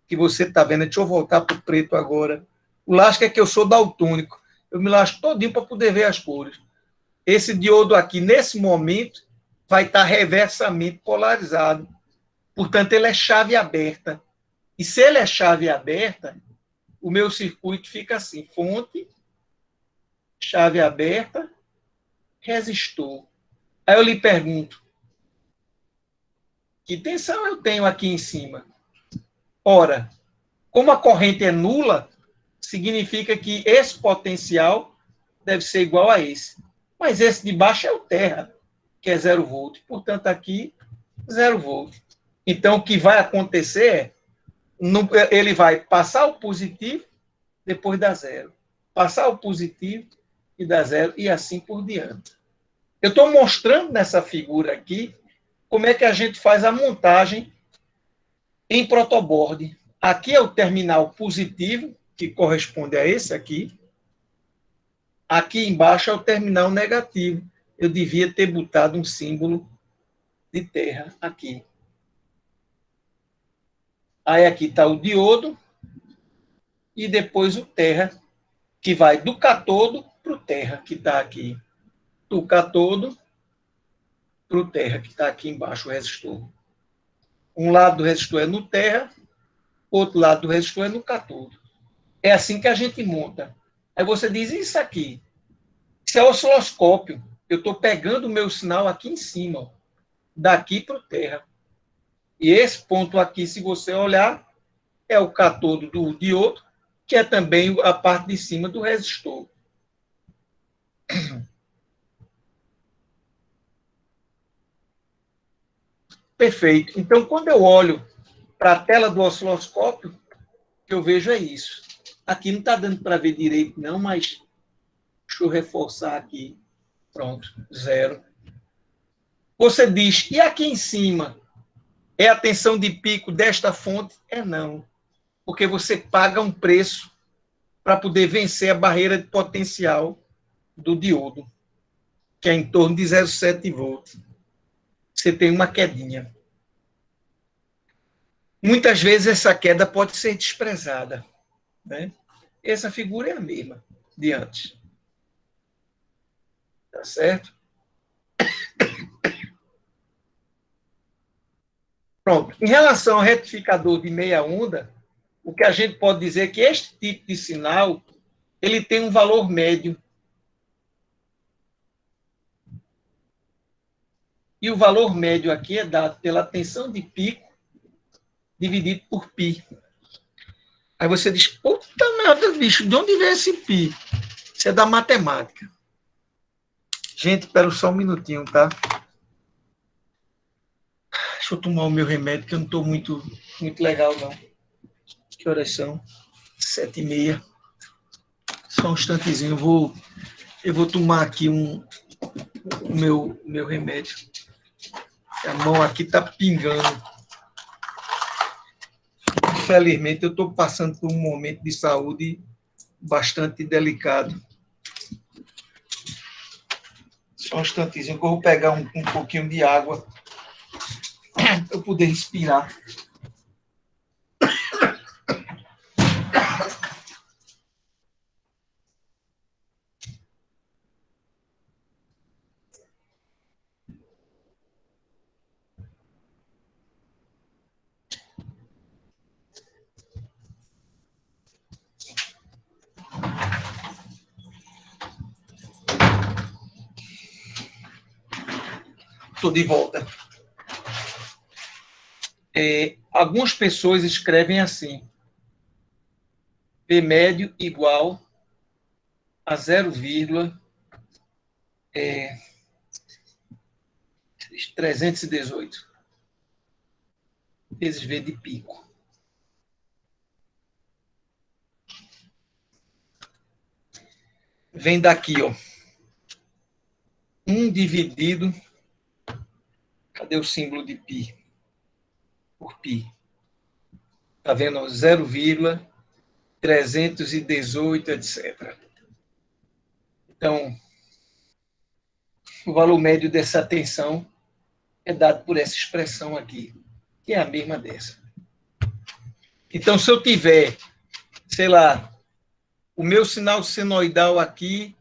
A: que você está vendo, deixa eu voltar para o preto agora. O lasco é que eu sou daltônico. Eu me lasco todinho para poder ver as cores. Esse diodo aqui, nesse momento, vai estar reversamente polarizado. Portanto, ele é chave aberta. E se ele é chave aberta, o meu circuito fica assim, fonte, chave aberta, resistor. Aí eu lhe pergunto, que tensão eu tenho aqui em cima? Ora, como a corrente é nula, significa que esse potencial deve ser igual a esse. Mas esse de baixo é o terra, que é 0 volt. Portanto, aqui, 0 volt. Então, o que vai acontecer é, ele vai passar o positivo, depois dá zero. Passar o positivo, e dá 0, e assim por diante. Eu estou mostrando nessa figura aqui como é que a gente faz a montagem em protoboard. Aqui é o terminal positivo, que corresponde a esse aqui. Aqui embaixo é o terminal negativo. Eu devia ter botado um símbolo de terra aqui. Aí aqui está o diodo e depois o terra, que vai do catodo para o terra, que está aqui. Do catodo para o terra, que está aqui embaixo, o resistor. Um lado do resistor é no terra, outro lado do resistor é no catodo. É assim que a gente monta. Aí você diz, isso aqui? Isso é osciloscópio. Eu estou pegando o meu sinal aqui em cima, ó, daqui para o terra. E esse ponto aqui, se você olhar, é o catodo do diodo, que é também a parte de cima do resistor. Perfeito. Então, quando eu olho para a tela do osciloscópio, o que eu vejo é isso. Aqui não está dando para ver direito, não, mas deixa eu reforçar aqui. Pronto, 0. Você diz, e aqui em cima? É a tensão de pico desta fonte? É não. Porque você paga um preço para poder vencer a barreira de potencial do diodo, que é em torno de 0,7 volts. Você tem uma quedinha. Muitas vezes essa queda pode ser desprezada, né? Essa figura é a mesma de antes. Tá certo? Pronto. Em relação ao retificador de meia onda, o que a gente pode dizer é que este tipo de sinal ele tem um valor médio. E o valor médio aqui é dado pela tensão de pico dividido por π. Aí você diz, puta merda, bicho, de onde vem esse π? Isso é da matemática. Gente, espera só um minutinho, tá? Deixa eu tomar o meu remédio, que eu não estou muito legal, não. Que horas são? 7h30. Só um instantezinho, eu vou tomar aqui o meu remédio. A mão aqui está pingando. Infelizmente, eu estou passando por um momento de saúde bastante delicado. Só um instantezinho, que eu vou pegar um pouquinho de água para eu poder respirar. Estou de volta. Algumas pessoas escrevem assim: P médio igual a 0,318 vezes V de pico. Vem daqui, ó. 1 dividido. Cadê o símbolo de π? Por π. Está vendo? 0,318, etc. Então, o valor médio dessa tensão é dado por essa expressão aqui, que é a mesma dessa. Então, se eu tiver, sei lá, o meu sinal senoidal aqui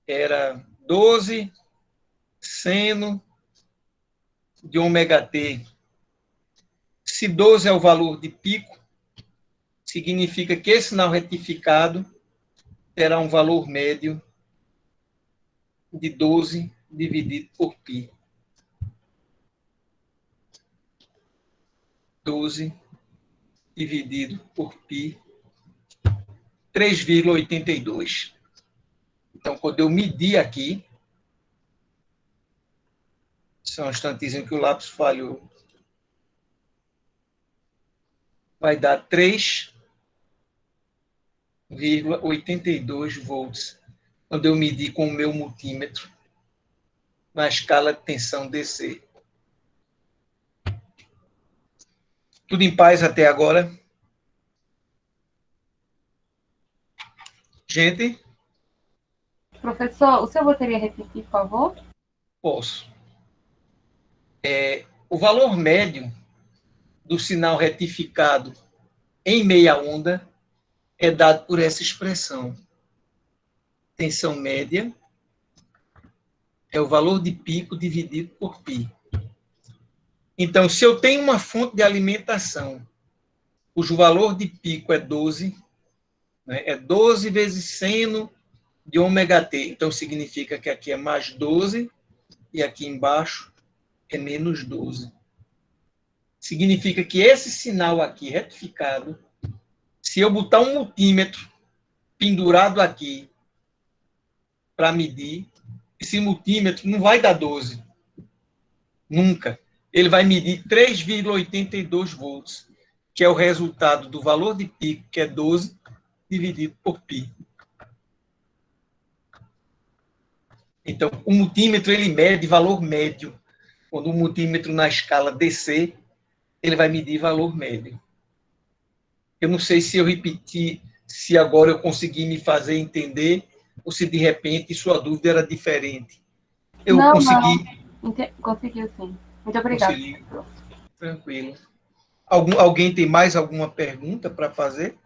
A: era 12 seno de ômega t. Se 12 é o valor de pico, significa que esse sinal retificado terá um valor médio de 12 dividido por π. 12 dividido por π, 3,82. Então, quando eu medir aqui, só um instantezinho que o lápis falhou, vai dar 3,82 volts. quando eu medi com o meu multímetro na escala de tensão DC. Tudo em paz até agora? Gente?
C: Professor, o senhor poderia repetir, por favor?
A: Posso. O valor médio do sinal retificado em meia onda é dado por essa expressão. Tensão média é o valor de pico dividido por π. Então, se eu tenho uma fonte de alimentação cujo valor de pico é 12, né, é 12 vezes seno de ômega t. Então, significa que aqui é mais 12 e aqui embaixo é menos 12. Significa que esse sinal aqui retificado, se eu botar um multímetro pendurado aqui para medir, esse multímetro não vai dar 12. Nunca. Ele vai medir 3,82 volts, que é o resultado do valor de pico, que é 12, dividido por π. Então, o multímetro, ele mede valor médio. Quando o multímetro na escala DC, ele vai medir valor médio. Eu não sei se eu repeti, se agora eu consegui me fazer entender, ou se de repente sua dúvida era diferente. Eu
C: não,
A: consegui.
C: Não. Conseguiu sim. Muito obrigada.
A: Tranquilo. Alguém tem mais alguma pergunta para fazer?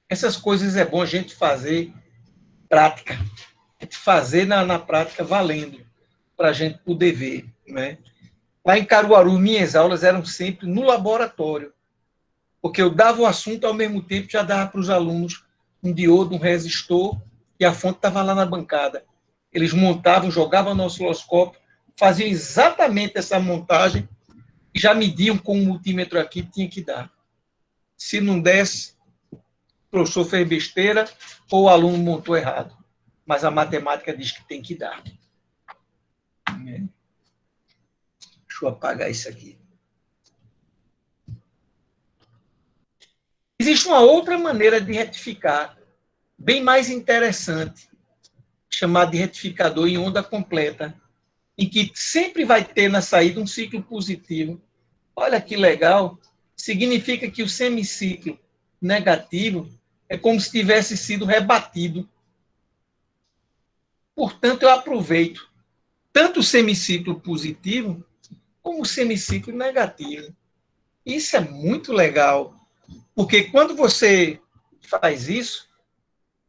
A: Essas coisas é bom a gente fazer prática. A gente fazer na prática valendo, para a gente poder ver, né? Lá em Caruaru, minhas aulas eram sempre no laboratório, porque eu dava o assunto ao mesmo tempo, já dava para os alunos um diodo, um resistor, e a fonte estava lá na bancada. Eles montavam, jogavam no osciloscópio, faziam exatamente essa montagem e já mediam com o multímetro aqui, tinha que dar. Se não desse, o professor fez besteira ou o aluno montou errado. Mas a matemática diz que tem que dar. Deixa eu apagar isso aqui. Existe uma outra maneira de retificar, bem mais interessante, chamada de retificador em onda completa, em que sempre vai ter na saída um ciclo positivo. Olha que legal, significa que o semiciclo negativo é como se tivesse sido rebatido. Portanto, eu aproveito tanto o semiciclo positivo como o semiciclo negativo. Isso é muito legal, porque quando você faz isso,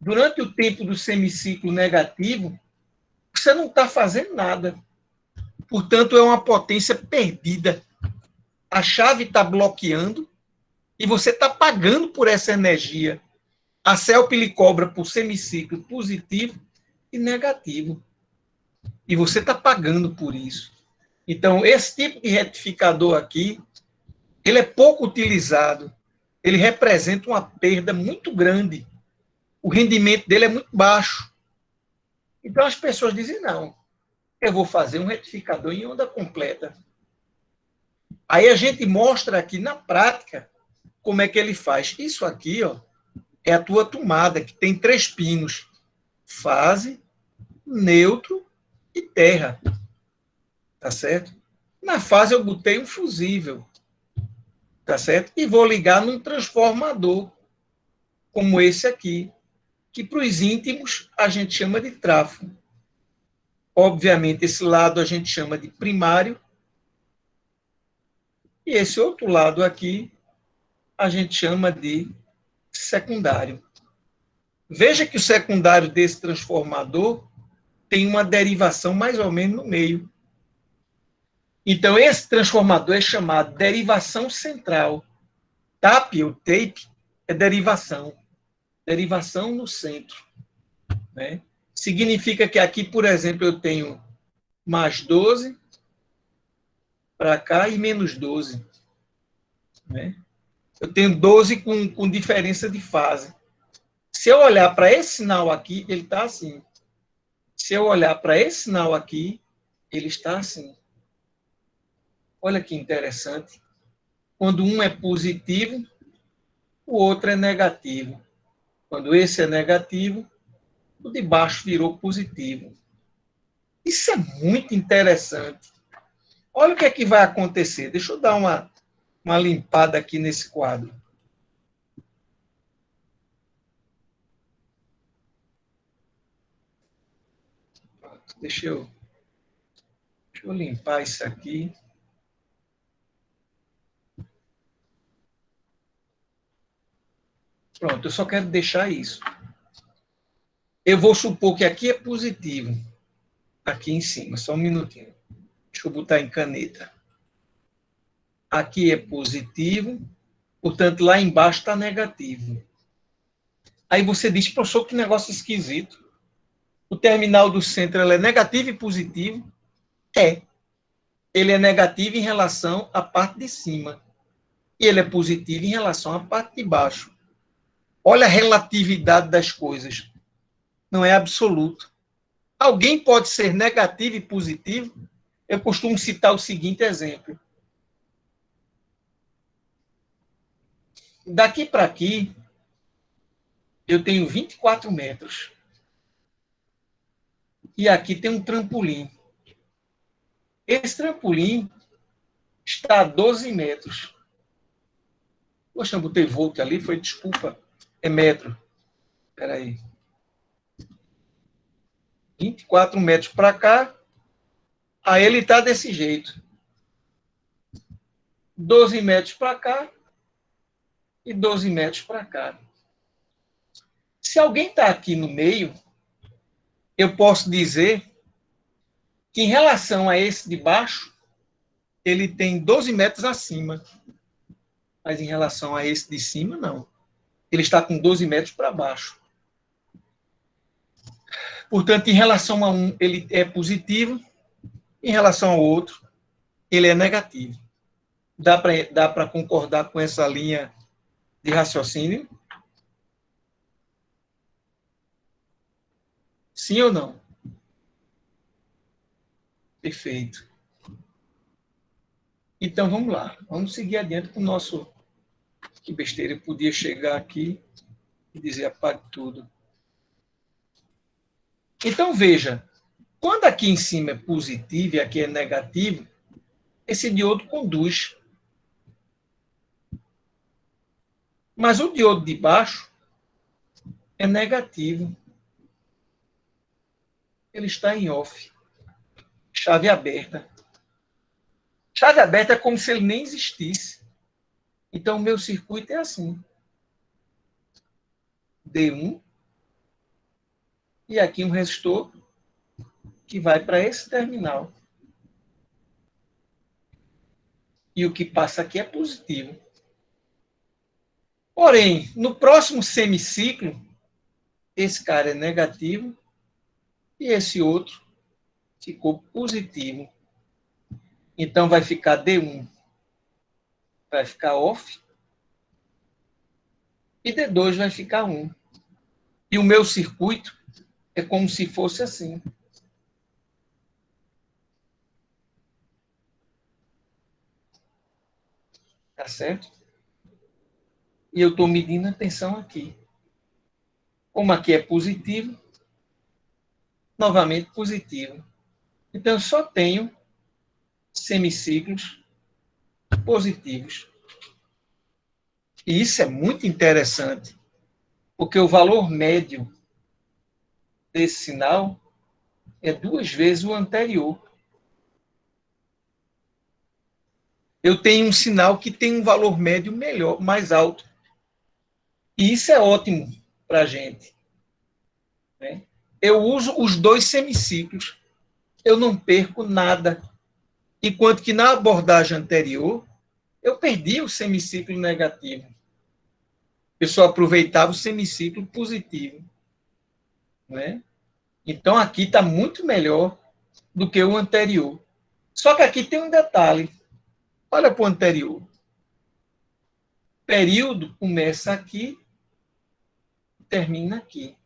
A: durante o tempo do semiciclo negativo, você não está fazendo nada. Portanto, é uma potência perdida. A chave está bloqueando e você está pagando por essa energia. A CELP lhe cobra por semiciclo positivo e negativo. E você está pagando por isso. Então, esse tipo de retificador aqui, ele é pouco utilizado. Ele representa uma perda muito grande. O rendimento dele é muito baixo. Então, as pessoas dizem, não, eu vou fazer um retificador em onda completa. Aí a gente mostra aqui na prática como é que ele faz. Isso aqui, ó, é a tua tomada, que tem 3 pinos. Fase, neutro e terra. Tá certo? Na fase eu botei um fusível. Tá certo? E vou ligar num transformador, como esse aqui, que para os íntimos a gente chama de trafo. Obviamente, esse lado a gente chama de primário, e esse outro lado aqui a gente chama de secundário. Veja que o secundário desse transformador tem uma derivação mais ou menos no meio. Então, esse transformador é chamado derivação central. TAP, ou tape, é derivação. Derivação no centro. Né? Significa que aqui, por exemplo, eu tenho mais 12 para cá e menos 12. Né? Eu tenho 12 com diferença de fase. Se eu olhar para esse sinal aqui, ele está assim. Se eu olhar para esse sinal aqui, ele está assim. Olha que interessante. Quando um é positivo, o outro é negativo. Quando esse é negativo, o de baixo virou positivo. Isso é muito interessante. Olha o que é que vai acontecer. Deixa eu dar uma limpada aqui nesse quadro. Deixa eu limpar isso aqui. Pronto, eu só quero deixar isso. Eu vou supor que aqui é positivo. Aqui em cima, só um minutinho. Deixa eu botar em caneta. Aqui é positivo, portanto, lá embaixo está negativo. Aí você diz, professor, que negócio esquisito. O terminal do centro ele é negativo e positivo? É. Ele é negativo em relação à parte de cima. E ele é positivo em relação à parte de baixo. Olha a relatividade das coisas. Não é absoluto. Alguém pode ser negativo e positivo? Eu costumo citar o seguinte exemplo. Daqui para aqui, eu tenho 24 metros. E aqui tem um trampolim. Esse trampolim está a 12 metros. Poxa, eu botei volt ali, foi desculpa. É metro. Espera aí. 24 metros para cá. Aí ele está desse jeito. 12 metros para cá e 12 metros para cá. Se alguém está aqui no meio, eu posso dizer que em relação a esse de baixo, ele tem 12 metros acima. Mas em relação a esse de cima, não. Ele está com 12 metros para baixo. Portanto, em relação a um, ele é positivo. Em relação ao outro, ele é negativo. Dá para concordar com essa linha de raciocínio? Sim ou não? Perfeito. Então, vamos lá. Vamos seguir adiante com o nosso... Que besteira, eu podia chegar aqui e dizer apague tudo. Então, veja. Quando aqui em cima é positivo e aqui é negativo, esse diodo conduz. Mas o diodo de baixo é negativo. Ele está em off. Chave aberta. Chave aberta é como se ele nem existisse. Então, o meu circuito é assim. D1. E aqui um resistor que vai para esse terminal. E o que passa aqui é positivo. Porém, no próximo semiciclo, esse cara é negativo e esse outro ficou positivo. Então, vai ficar D1, vai ficar off, e D2 vai ficar 1. E o meu circuito é como se fosse assim. Tá certo? E eu estou medindo a tensão aqui. Como aqui é positivo, novamente positivo. Então, eu só tenho semiciclos positivos. E isso é muito interessante, porque o valor médio desse sinal é 2 vezes o anterior. Eu tenho um sinal que tem um valor médio melhor, mais alto. E isso é ótimo para a gente. Né? Eu uso os 2 semiciclos. Eu não perco nada. Enquanto que na abordagem anterior, eu perdi o semiciclo negativo. Eu só aproveitava o semiciclo positivo. Né? Então, aqui está muito melhor do que o anterior. Só que aqui tem um detalhe. Olha para o anterior. Período começa aqui e termina aqui.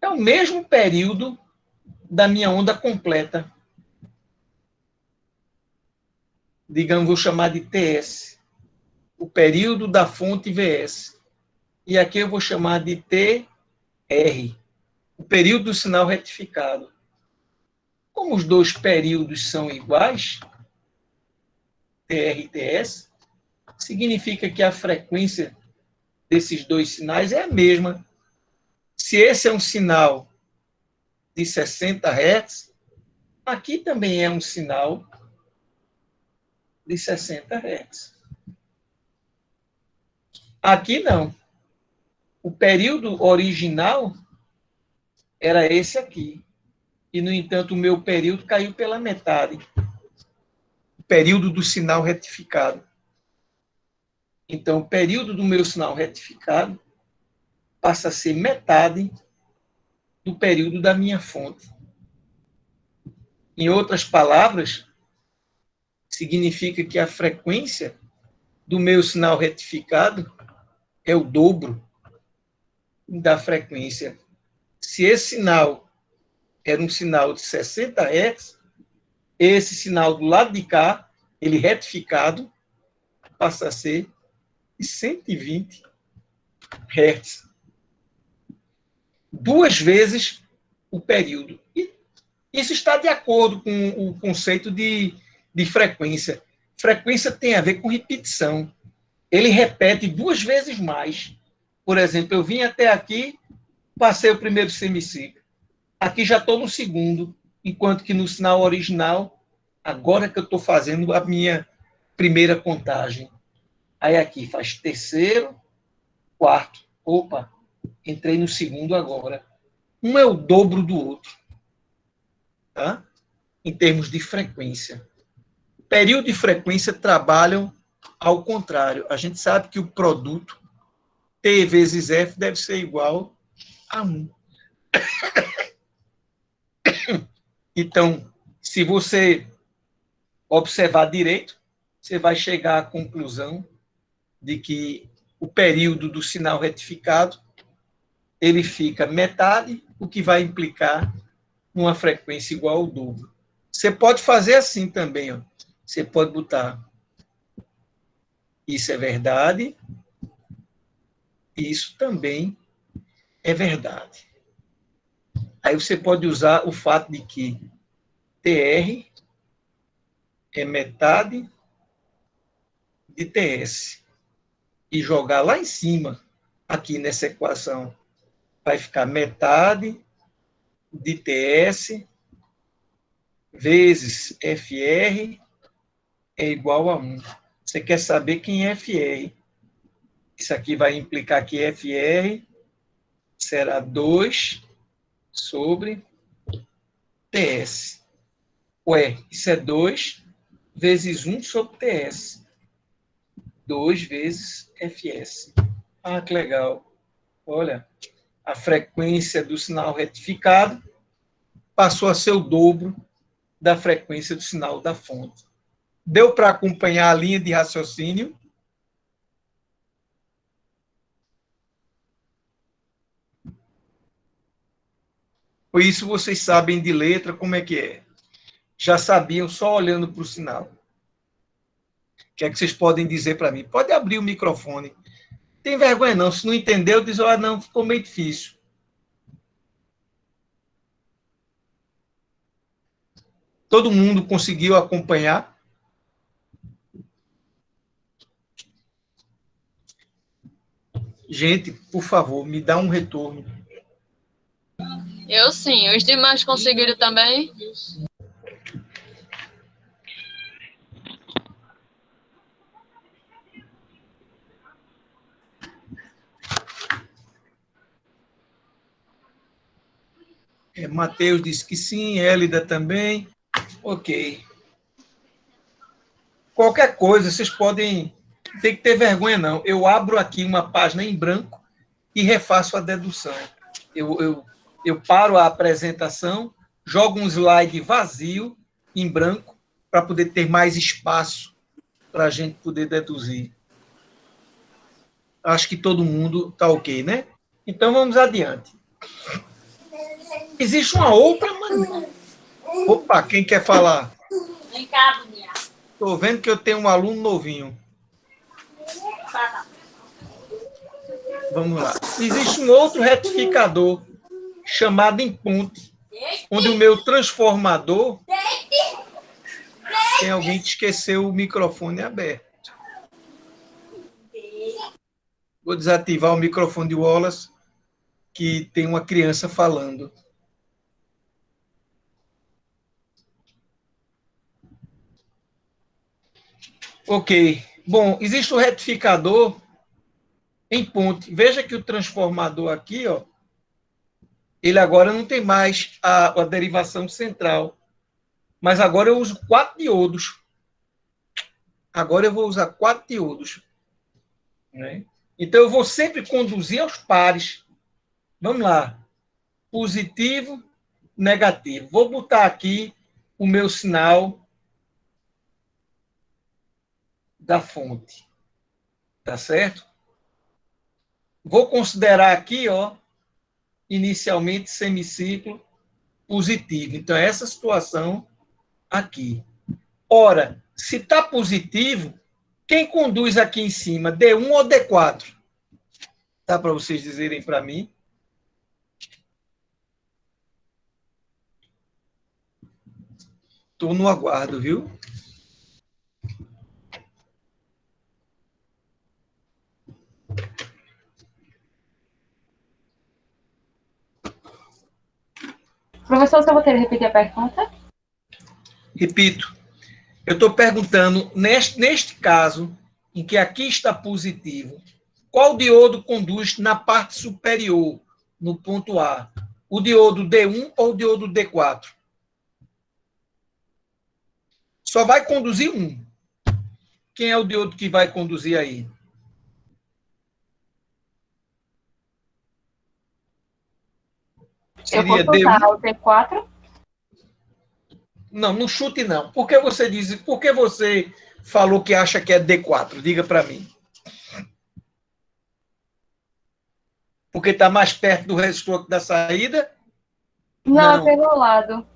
A: É o mesmo período da minha onda completa. Digamos, vou chamar de TS. O período da fonte VS. e aqui eu vou chamar de TR, o período do sinal retificado. Como os dois períodos são iguais, TR e TS, significa que a frequência desses dois sinais é a mesma. Se esse é um sinal de 60 Hz, aqui também é um sinal de 60 Hz. Aqui não. O período original era esse aqui. E, no entanto, o meu período caiu pela metade. O período do sinal retificado. Então, o período do meu sinal retificado passa a ser metade do período da minha fonte. Em outras palavras, significa que a frequência do meu sinal retificado é o dobro da frequência. Se esse sinal era um sinal de 60 Hz, esse sinal do lado de cá, ele retificado, passa a ser de 120 Hz. 2 vezes o período. E isso está de acordo com o conceito de frequência. Frequência tem a ver com repetição. Ele repete 2 vezes mais. Por exemplo, eu vim até aqui, passei o primeiro semiciclo. Aqui já estou no segundo, enquanto que no sinal original, agora que eu estou fazendo a minha primeira contagem. Aí aqui faz terceiro, quarto. Opa, entrei no segundo agora. Um é o dobro do outro, tá? Em termos de frequência. Período e frequência trabalham ao contrário. A gente sabe que o produto T vezes F deve ser igual a 1. Então, se você observar direito, você vai chegar à conclusão de que o período do sinal retificado ele fica metade, o que vai implicar numa frequência igual ao dobro. Você pode fazer assim também, ó. Você pode botar isso é verdade, isso também é verdade. Aí você pode usar o fato de que TR é metade de TS e jogar lá em cima, aqui nessa equação, vai ficar metade de TS vezes FR é igual a 1. Você quer saber quem é FR? Isso aqui vai implicar que FR será 2 sobre TS. Ué, isso é 2 vezes 1 sobre TS. 2 vezes FS. Ah, que legal. Olha, a frequência do sinal retificado passou a ser o dobro da frequência do sinal da fonte. Deu para acompanhar a linha de raciocínio? Por isso vocês sabem de letra como é que é. Já sabiam só olhando para o sinal. O que é que vocês podem dizer para mim? Pode abrir o microfone. Tem vergonha não. Se não entendeu, diz, não, ficou meio difícil. Todo mundo conseguiu acompanhar? Gente, por favor, me dá um retorno.
D: Eu sim. Os demais conseguiram também?
A: Matheus disse que sim, Hélida também. Ok. Qualquer coisa, vocês podem... Não tem que ter vergonha, não. Eu abro aqui uma página em branco e refaço a dedução. Eu paro a apresentação, jogo um slide vazio, em branco, para poder ter mais espaço para a gente poder deduzir. Acho que todo mundo está ok, né? Então, vamos adiante. Existe uma outra maneira. Opa, quem quer falar?
F: Vem cá, Dunia.
A: Estou vendo que eu tenho um aluno novinho. Vamos lá. Existe um outro retificador chamado em ponte, onde o meu transformador... Tem alguém que esqueceu o microfone aberto. Vou desativar o microfone de Wallace, que tem uma criança falando. Ok. Bom, existe o retificador em ponte. Veja que o transformador aqui, ó, ele agora não tem mais a derivação central. Mas agora eu uso 4 diodos. Agora eu vou usar 4 diodos. Né? Então eu vou sempre conduzir aos pares. Vamos lá. Positivo, negativo. Vou botar aqui o meu sinal da fonte. Tá certo? Vou considerar aqui, ó, inicialmente semiciclo positivo. Então, é essa situação aqui. Ora, se está positivo, quem conduz aqui em cima? D1 ou D4? Tá para vocês dizerem para mim? Estou no aguardo, viu?
C: Professor, você poderia repetir a pergunta?
A: Repito, eu estou perguntando, neste caso, em que aqui está positivo, qual diodo conduz na parte superior, no ponto A? O diodo D1 ou o diodo D4? Só vai conduzir um. Quem é o diodo que vai conduzir aí?
C: Eu vou
A: Seria
C: chutar
A: D1?
C: o D4.
A: Não, não chute não. Por que você falou que acha que é D4? Diga para mim. Porque está mais perto do resistor da saída?
C: Não, é
A: Não.
C: pelo lado.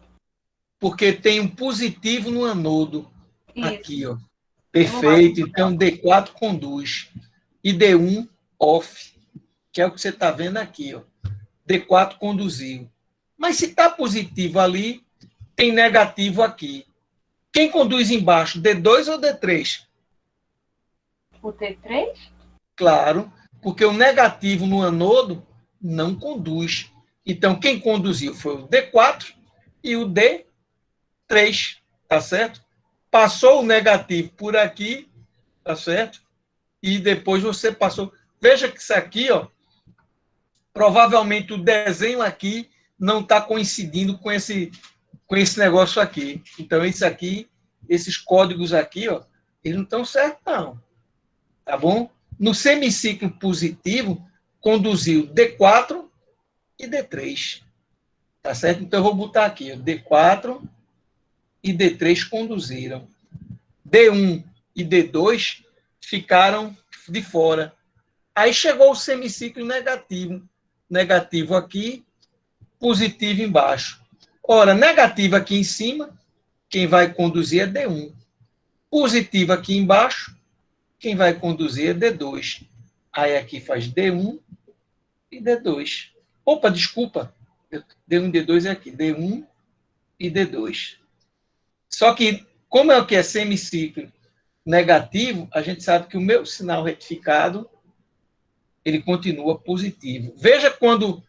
A: Porque tem um positivo no anodo.
C: Isso.
A: Aqui, ó. Perfeito. Então, D4 conduz. E D1 off. Que é o que você está vendo aqui, ó. D4 conduziu. Mas se está positivo ali, tem negativo aqui. Quem conduz embaixo, D2 ou D3?
C: O T3?
A: Claro, porque o negativo no anodo não conduz. Então, quem conduziu foi o D4 e o D3, tá certo? Passou o negativo por aqui, tá certo? E depois você passou. Veja que isso aqui, ó, provavelmente o desenho aqui não está coincidindo com esse negócio aqui. Então, isso aqui, esses códigos aqui, ó, eles não estão certos, não. Tá bom? No semiciclo positivo, conduziu D4 e D3. Tá certo? Então, eu vou botar aqui, ó, D4 e D3 conduziram. D1 e D2 ficaram de fora. Aí chegou o semiciclo negativo. Negativo aqui, positivo embaixo. Ora, negativo aqui em cima, quem vai conduzir é D1. Positivo aqui embaixo, quem vai conduzir é D2. Aí aqui faz D1 e D2. Opa, desculpa. D1 e D2 é aqui. D1 e D2. Só que, como é o que é semiciclo negativo, a gente sabe que o meu sinal retificado ele continua positivo. Veja quando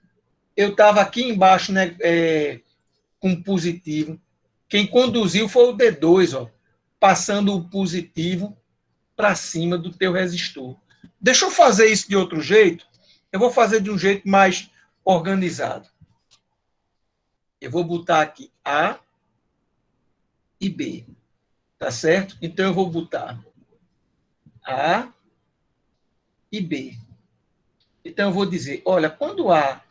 A: eu estava aqui embaixo, né, com positivo. Quem conduziu foi o D2, ó, passando o positivo para cima do teu resistor. Deixa eu fazer isso de outro jeito. Eu vou fazer de um jeito mais organizado. Eu vou botar aqui A e B. Tá certo? Então eu vou botar A e B. Então eu vou dizer, olha, quando A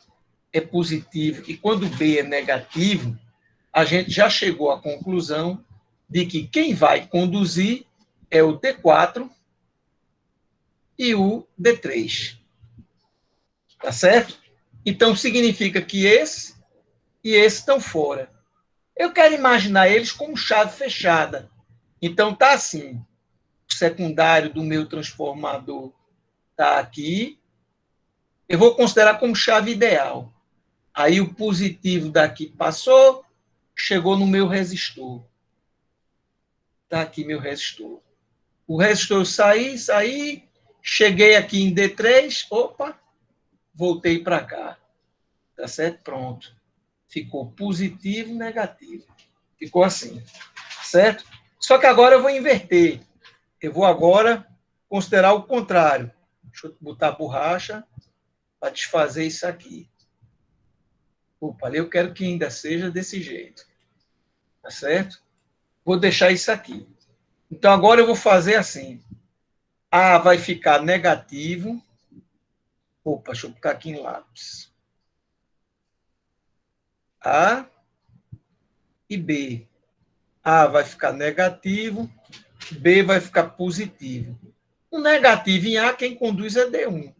A: é positivo e quando B é negativo, a gente já chegou à conclusão de que quem vai conduzir é o D4 e o D3. Tá certo? Então, significa que esse e esse estão fora. Eu quero imaginar eles como chave fechada. Então, tá assim. O secundário do meu transformador tá aqui. Eu vou considerar como chave ideal. Aí o positivo daqui passou, chegou no meu resistor. Está aqui meu resistor. O resistor saí, cheguei aqui em D3, opa, voltei para cá. Tá certo? Pronto. Ficou positivo, negativo. Ficou assim. Certo? Só que agora eu vou inverter. Eu vou agora considerar o contrário. Deixa eu botar a borracha para desfazer isso aqui. Opa, eu quero que ainda seja desse jeito. Tá certo? Vou deixar isso aqui. Então, agora eu vou fazer assim. A vai ficar negativo. Opa, deixa eu colocar aqui em lápis. A e B. A vai ficar negativo, B vai ficar positivo. Um negativo em A, quem conduz é D1.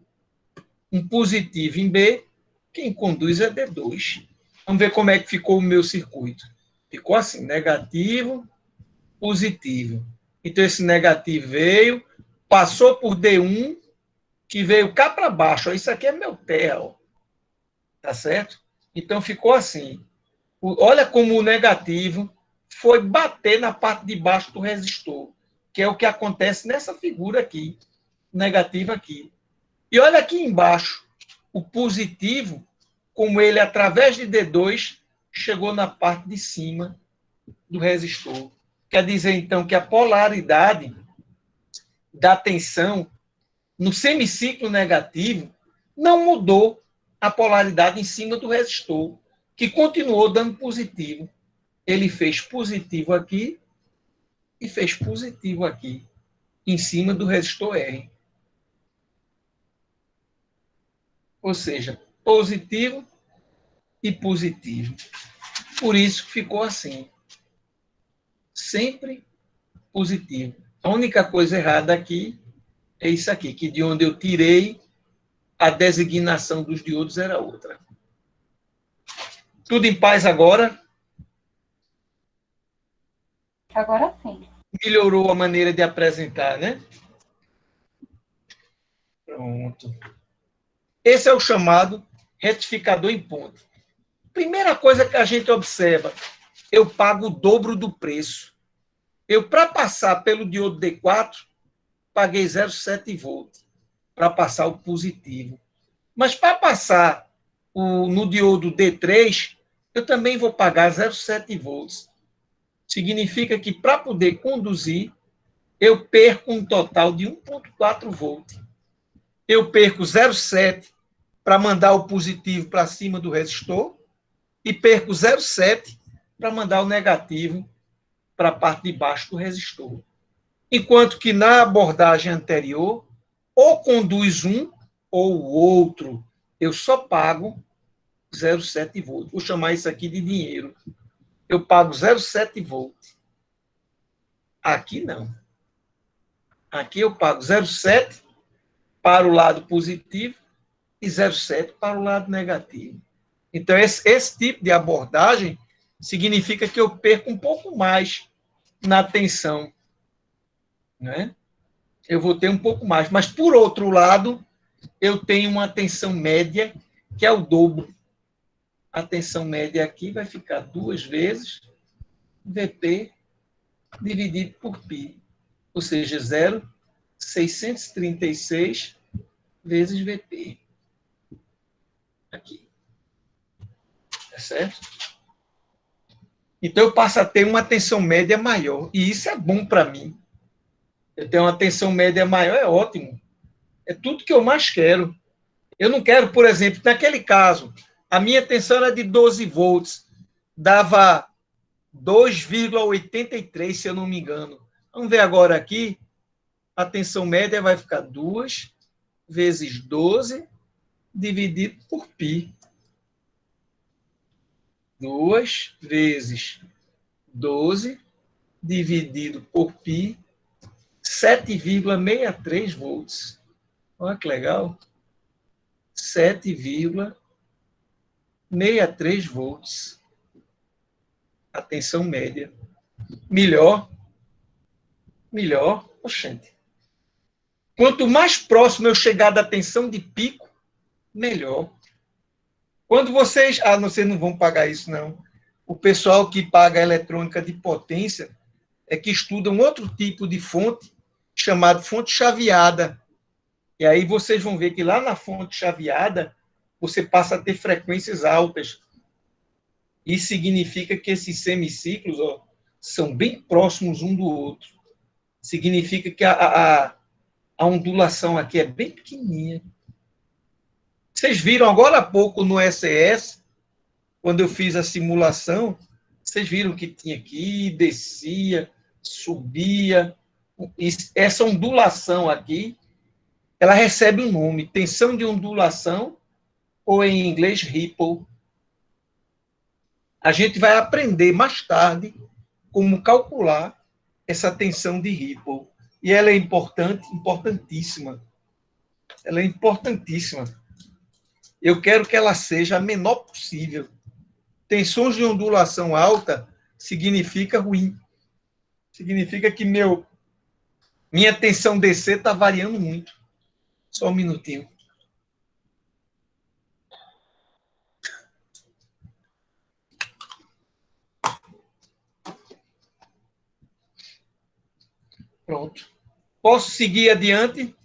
A: Um positivo em B, quem conduz é D2. Vamos ver como é que ficou o meu circuito. Ficou assim, negativo, positivo. Então, esse negativo veio, passou por D1, que veio cá para baixo. Isso aqui é meu pé, ó. Tá certo? Então, ficou assim. Olha como o negativo foi bater na parte de baixo do resistor, que é o que acontece nessa figura aqui, negativa aqui. E olha aqui embaixo, o positivo, como ele, através de D2, chegou na parte de cima do resistor. Quer dizer, então, que a polaridade da tensão no semiciclo negativo não mudou a polaridade em cima do resistor, que continuou dando positivo. Ele fez positivo aqui e fez positivo aqui, em cima do resistor R. Ou seja, positivo e positivo. Por isso ficou assim. Sempre positivo. A única coisa errada aqui é isso aqui, que de onde eu tirei, a designação dos diodos era outra. Tudo em paz agora?
C: Agora sim.
A: Melhorou a maneira de apresentar, né? Pronto. Esse é o chamado retificador em ponto. Primeira coisa que a gente observa, eu pago o dobro do preço. Eu, para passar pelo diodo D4, paguei 0,7 volts para passar o positivo. Mas para passar no diodo D3, eu também vou pagar 0,7 volts. Significa que para poder conduzir, eu perco um total de 1,4 volts. Eu perco 0,7 para mandar o positivo para cima do resistor e perco 0,7 para mandar o negativo para a parte de baixo do resistor. Enquanto que na abordagem anterior, ou conduz um ou o outro, eu só pago 0,7 volts. Vou chamar isso aqui de dinheiro. Eu pago 0,7 volts. Aqui não. Aqui eu pago 0,7 para o lado positivo e 0,7 para o lado negativo. Então, esse tipo de abordagem significa que eu perco um pouco mais na tensão. Né? Eu vou ter um pouco mais. Mas, por outro lado, eu tenho uma tensão média, que é o dobro. A tensão média aqui vai ficar 2 vezes Vp dividido por π. Ou seja, 0,636 vezes Vp. Aqui. Tá certo? Então, eu passo a ter uma tensão média maior. E isso é bom para mim. Eu tenho uma tensão média maior, é ótimo. É tudo que eu mais quero. Eu não quero, por exemplo, naquele caso, a minha tensão era de 12 volts, dava 2,83, se eu não me engano. Vamos ver agora aqui, a tensão média vai ficar 2 vezes 12 dividido por π. 2 vezes 12 dividido por π, 7,63 volts. Olha que legal. 7,63 volts. A tensão média. Melhor. Oxente. Quanto mais próximo eu chegar da tensão de pico, melhor. Quando vocês... vocês não vão pagar isso, não. O pessoal que paga a eletrônica de potência é que estuda um outro tipo de fonte, chamado fonte chaveada. E aí vocês vão ver que lá na fonte chaveada, você passa a ter frequências altas. Isso significa que esses semiciclos são bem próximos um do outro. Significa que a ondulação aqui é bem pequenininha. Vocês viram agora há pouco no SES, quando eu fiz a simulação, vocês viram que tinha aqui, descia, subia. Essa ondulação aqui, ela recebe um nome, tensão de ondulação, ou em inglês, ripple. A gente vai aprender mais tarde como calcular essa tensão de ripple. E ela é importante, importantíssima. Ela é importantíssima. Eu quero que ela seja a menor possível. Tensões de ondulação alta significa ruim. Significa que minha tensão DC está variando muito. Só um minutinho. Pronto. Posso seguir adiante?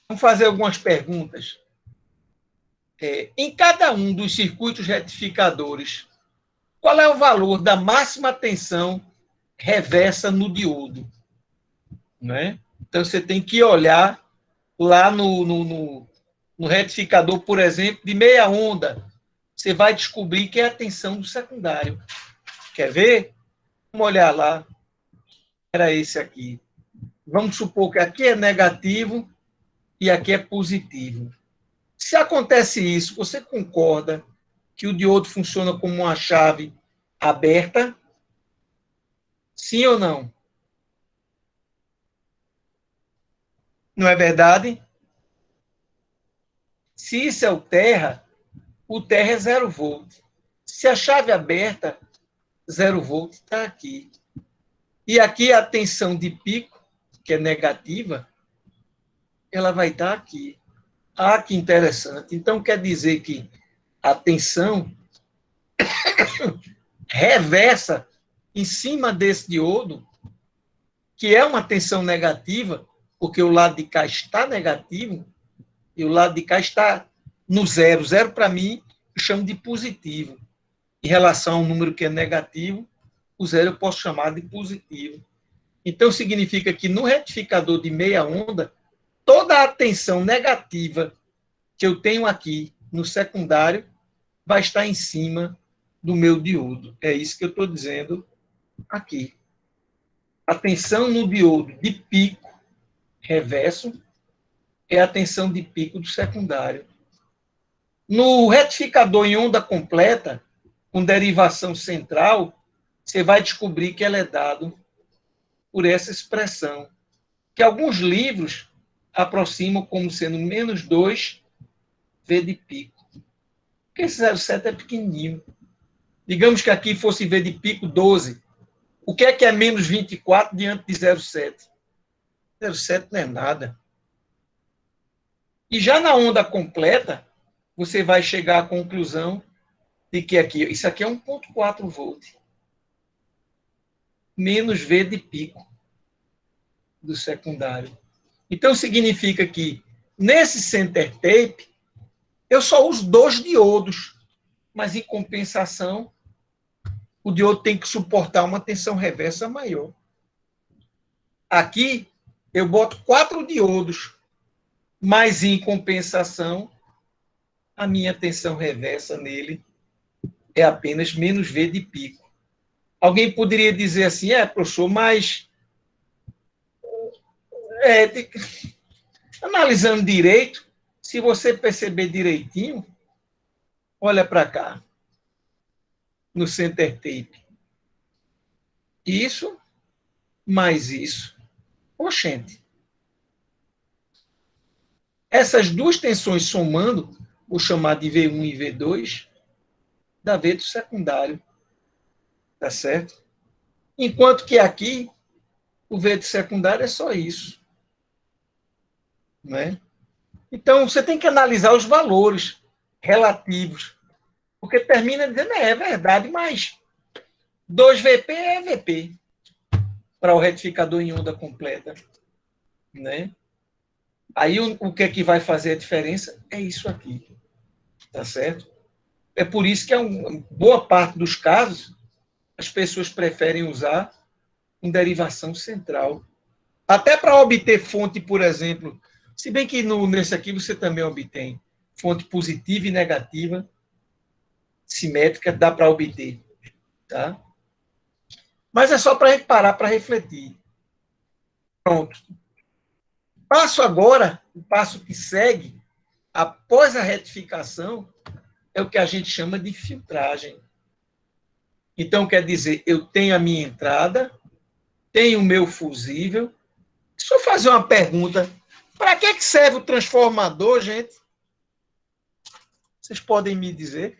A: Vamos fazer algumas perguntas. Em cada um dos circuitos retificadores, qual é o valor da máxima tensão reversa no diodo? Né? Então, você tem que olhar lá no retificador, por exemplo, de meia onda. Você vai descobrir que é a tensão do secundário. Quer ver? Vamos olhar lá. Era esse aqui. Vamos supor que aqui é negativo e aqui é positivo. Se acontece isso, você concorda que o diodo funciona como uma chave aberta? Sim ou não? Não é verdade? Se isso é o terra é 0 volt. Se a chave aberta, 0 volt está aqui. E aqui a tensão de pico, que é negativa, ela vai estar aqui. Ah, que interessante. Então, quer dizer que a tensão reversa em cima desse diodo, que é uma tensão negativa, porque o lado de cá está negativo, e o lado de cá está no zero. Zero, para mim, eu chamo de positivo. Em relação a um número que é negativo, o zero eu posso chamar de positivo. Então, significa que no retificador de meia onda, toda a tensão negativa que eu tenho aqui no secundário vai estar em cima do meu diodo. É isso que eu estou dizendo aqui. A tensão no diodo de pico reverso é a tensão de pico do secundário. No retificador em onda completa, com derivação central, você vai descobrir que ela é dada por essa expressão, que alguns livros aproximam como sendo menos 2 V de pico. Porque esse 0,7 é pequenininho. Digamos que aqui fosse V de pico 12. O que é menos 24 diante de 0,7? 0,7 não é nada. E já na onda completa, você vai chegar à conclusão de que isso aqui é 1,4 volt. Menos V de pico do secundário. Então, significa que, nesse center tape, eu só uso 2 diodos, mas, em compensação, o diodo tem que suportar uma tensão reversa maior. Aqui, eu boto 4 diodos, mas, em compensação, a minha tensão reversa nele é apenas menos V de pico. Alguém poderia dizer assim, professor, mas analisando direito, se você perceber direitinho, olha para cá, no center tape. Isso, mais isso. Oxente. Essas duas tensões somando, vou chamar de V1 e V2, dá V do secundário. Tá certo? Enquanto que aqui, o V do secundário é só isso. né? Então, você tem que analisar os valores relativos, porque termina dizendo, é verdade, mas 2 VP é VP para o retificador em onda completa, né? Aí o que é que vai fazer a diferença? É isso aqui, tá certo? É por isso que boa parte dos casos as pessoas preferem usar uma derivação central. Até para obter fonte, por exemplo, se bem que nesse aqui você também obtém fonte positiva e negativa, simétrica, dá para obter, tá? Mas é só para a gente parar para refletir. Pronto. Passo agora, o passo que segue, após a retificação, é o que a gente chama de filtragem. Então, quer dizer, eu tenho a minha entrada, tenho o meu fusível. Deixa eu fazer uma pergunta. Para que serve o transformador, gente? Vocês podem me dizer?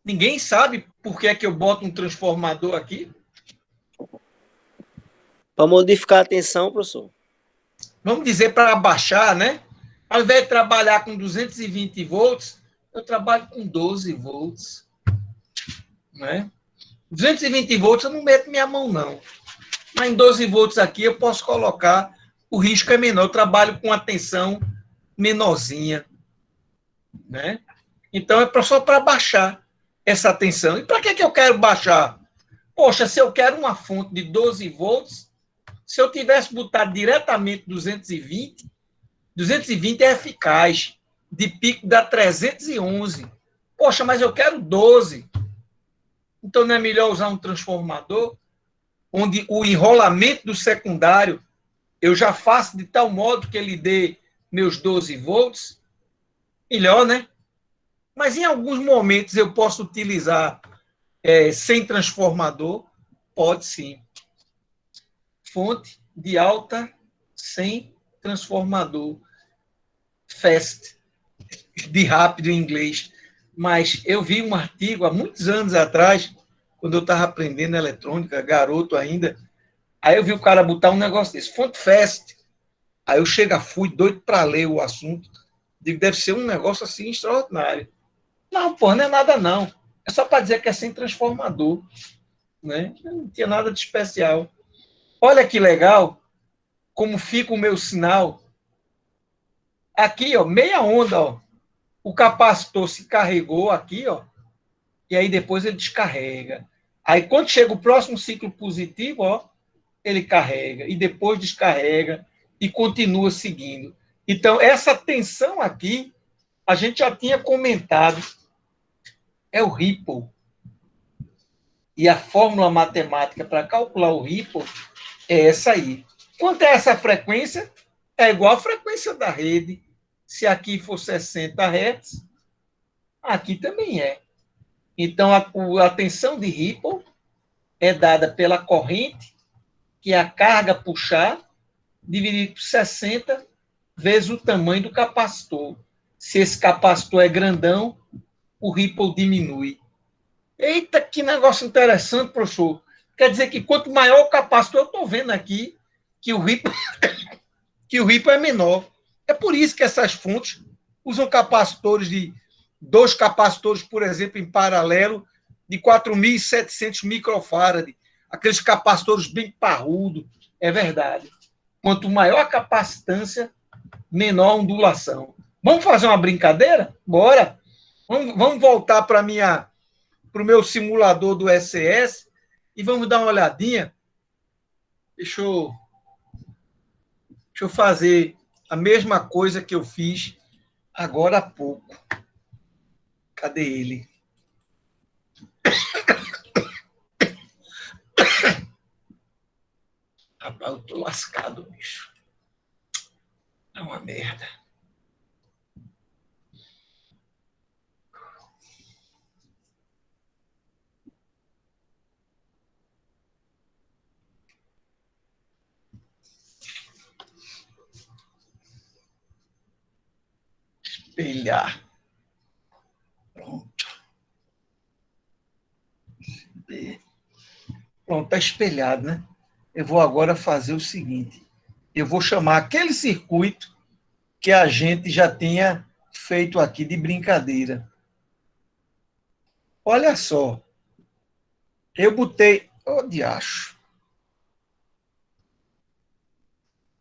A: Ninguém sabe por que é que eu boto um transformador aqui?
E: Para modificar a tensão, professor.
A: Vamos dizer para abaixar, né? Ao invés de trabalhar com 220 volts, eu trabalho com 12 volts. Né? 220 volts eu não meto minha mão, não. Mas em 12 volts aqui eu posso colocar, o risco é menor, eu trabalho com a tensão menorzinha. Né? Então é só para baixar essa tensão. E para que eu quero baixar? Poxa, se eu quero uma fonte de 12 volts, se eu tivesse botado diretamente 220, 220 é eficaz, de pico dá 311. Poxa, mas eu quero 12. Então não é melhor usar um transformador, onde o enrolamento do secundário eu já faço de tal modo que ele dê meus 12 volts? Melhor, né? Mas em alguns momentos eu posso utilizar sem transformador? Pode sim. Fonte de alta sem transformador. Fast, de rápido em inglês. Mas eu vi um artigo há muitos anos atrás, quando eu estava aprendendo eletrônica, garoto ainda. Aí eu vi o cara botar um negócio desse, fonte fast. Aí eu fui doido para ler o assunto. Digo, deve ser um negócio assim extraordinário. Não, pô, não é nada não. É só para dizer que é sem transformador. Né? Não tinha nada de especial. Olha que legal como fica o meu sinal. Aqui, ó, meia onda, ó. O capacitor se carregou aqui, ó, e aí depois ele descarrega. Aí quando chega o próximo ciclo positivo, ó, ele carrega e depois descarrega e continua seguindo. Então, essa tensão aqui, a gente já tinha comentado, é o Ripple. E a fórmula matemática para calcular o Ripple é essa aí. Quanto é essa frequência? É igual a frequência da rede. Se aqui for 60 Hz, aqui também é. Então, a tensão de Ripple é dada pela corrente, que é a carga puxar, dividido por 60 vezes o tamanho do capacitor. Se esse capacitor é grandão, o Ripple diminui. Eita, que negócio interessante, professor. Quer dizer que quanto maior o capacitor, eu estou vendo aqui que o Ripple é menor. É por isso que essas fontes usam capacitores de 2 capacitores, por exemplo, em paralelo, de 4.700 microfarad, aqueles capacitores bem parrudos, é verdade. Quanto maior a capacitância, menor a ondulação. Vamos fazer uma brincadeira? Bora! Vamos voltar para o meu simulador do SES e vamos dar uma olhadinha. Deixa eu fazer a mesma coisa que eu fiz agora há pouco. Cadê ele? Rapaz, eu tô lascado, bicho. É uma merda. espelhar. Pronto. Pronto, está espelhado, né? Eu vou agora fazer o seguinte. Eu vou chamar aquele circuito que a gente já tinha feito aqui de brincadeira. Olha só. Eu botei... Ô, diacho.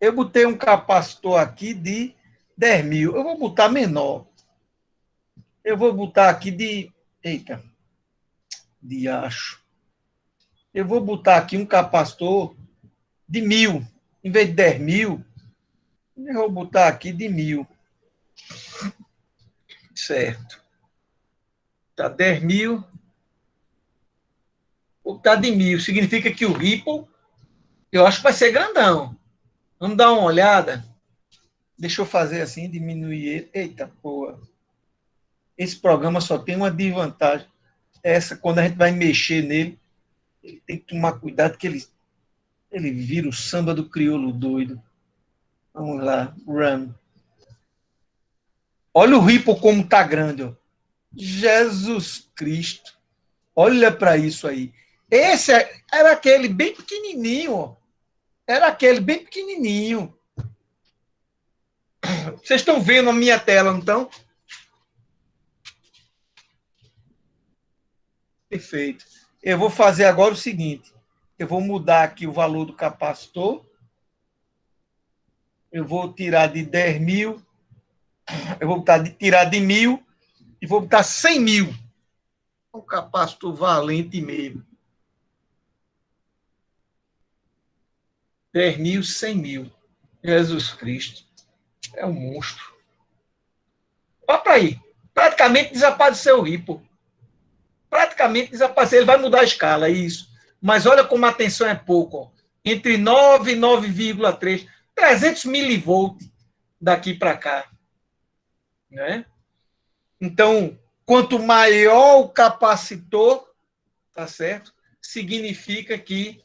A: Eu botei um capacitor aqui de 10 mil. Eu vou botar menor. Eu vou botar aqui de... Eita. Diacho. Eu vou botar aqui um capacitor de 1000. Em vez de 10 mil, eu vou botar aqui de 1000. Certo. Tá 10 mil. Tá de 1000. Significa que o Ripple, eu acho que vai ser grandão. Vamos dar uma olhada. Deixa eu fazer assim, diminuir ele. Eita, porra. Esse programa só tem uma desvantagem. Essa, quando a gente vai mexer nele, ele tem que tomar cuidado que ele vira o samba do crioulo doido. Vamos lá, run. Olha o Ripple como tá grande, ó. Jesus Cristo. Olha para isso aí. Esse era aquele bem pequenininho, ó. Era aquele bem pequenininho. Vocês estão vendo a minha tela, não estão? Perfeito. Eu vou fazer agora o seguinte. Eu vou mudar aqui o valor do capacitor. Eu vou tirar de 10 mil. Eu vou tirar de 1000 e vou botar 100 mil. Um capacitor valente mesmo. 10 mil, 100 mil. Jesus Cristo. É um monstro. Olha para aí. Praticamente desapareceu o Ripple. Praticamente desapareceu. Ele vai mudar a escala, isso. Mas olha como a tensão é pouco. Ó. Entre 9 e 9,3. 300 milivolts daqui para cá. Né? Então, quanto maior o capacitor, tá certo? Significa que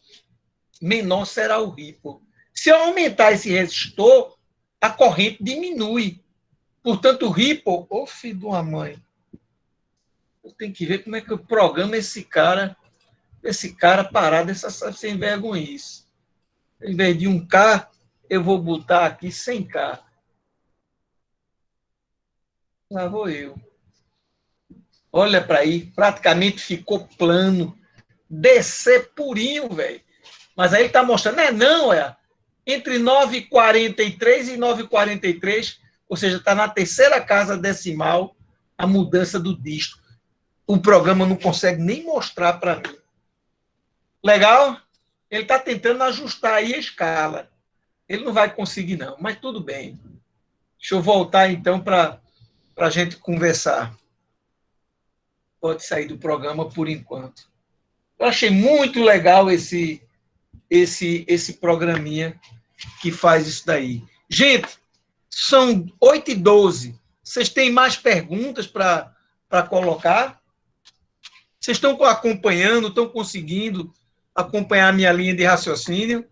A: menor será o Ripple. Se eu aumentar esse resistor, a corrente diminui. Portanto, o Ripple, ô filho de uma mãe, eu tenho que ver como é que eu programo esse cara parar dessa sem vergonhice. Em vez de 1K, eu vou botar aqui 100K. Lá vou eu. Olha para aí, praticamente ficou plano. Descer purinho, velho. Mas aí ele está mostrando, não, entre 9,43 e 9,43, ou seja, está na terceira casa decimal a mudança do dígito. O programa não consegue nem mostrar para mim. Legal? Ele está tentando ajustar aí a escala. Ele não vai conseguir, não, mas tudo bem. Deixa eu voltar, então, para a gente conversar. Pode sair do programa por enquanto. Eu achei muito legal esse programinha que faz isso daí. Gente, são 8h12. Vocês têm mais perguntas para colocar? Vocês estão acompanhando, estão conseguindo acompanhar a minha linha de raciocínio?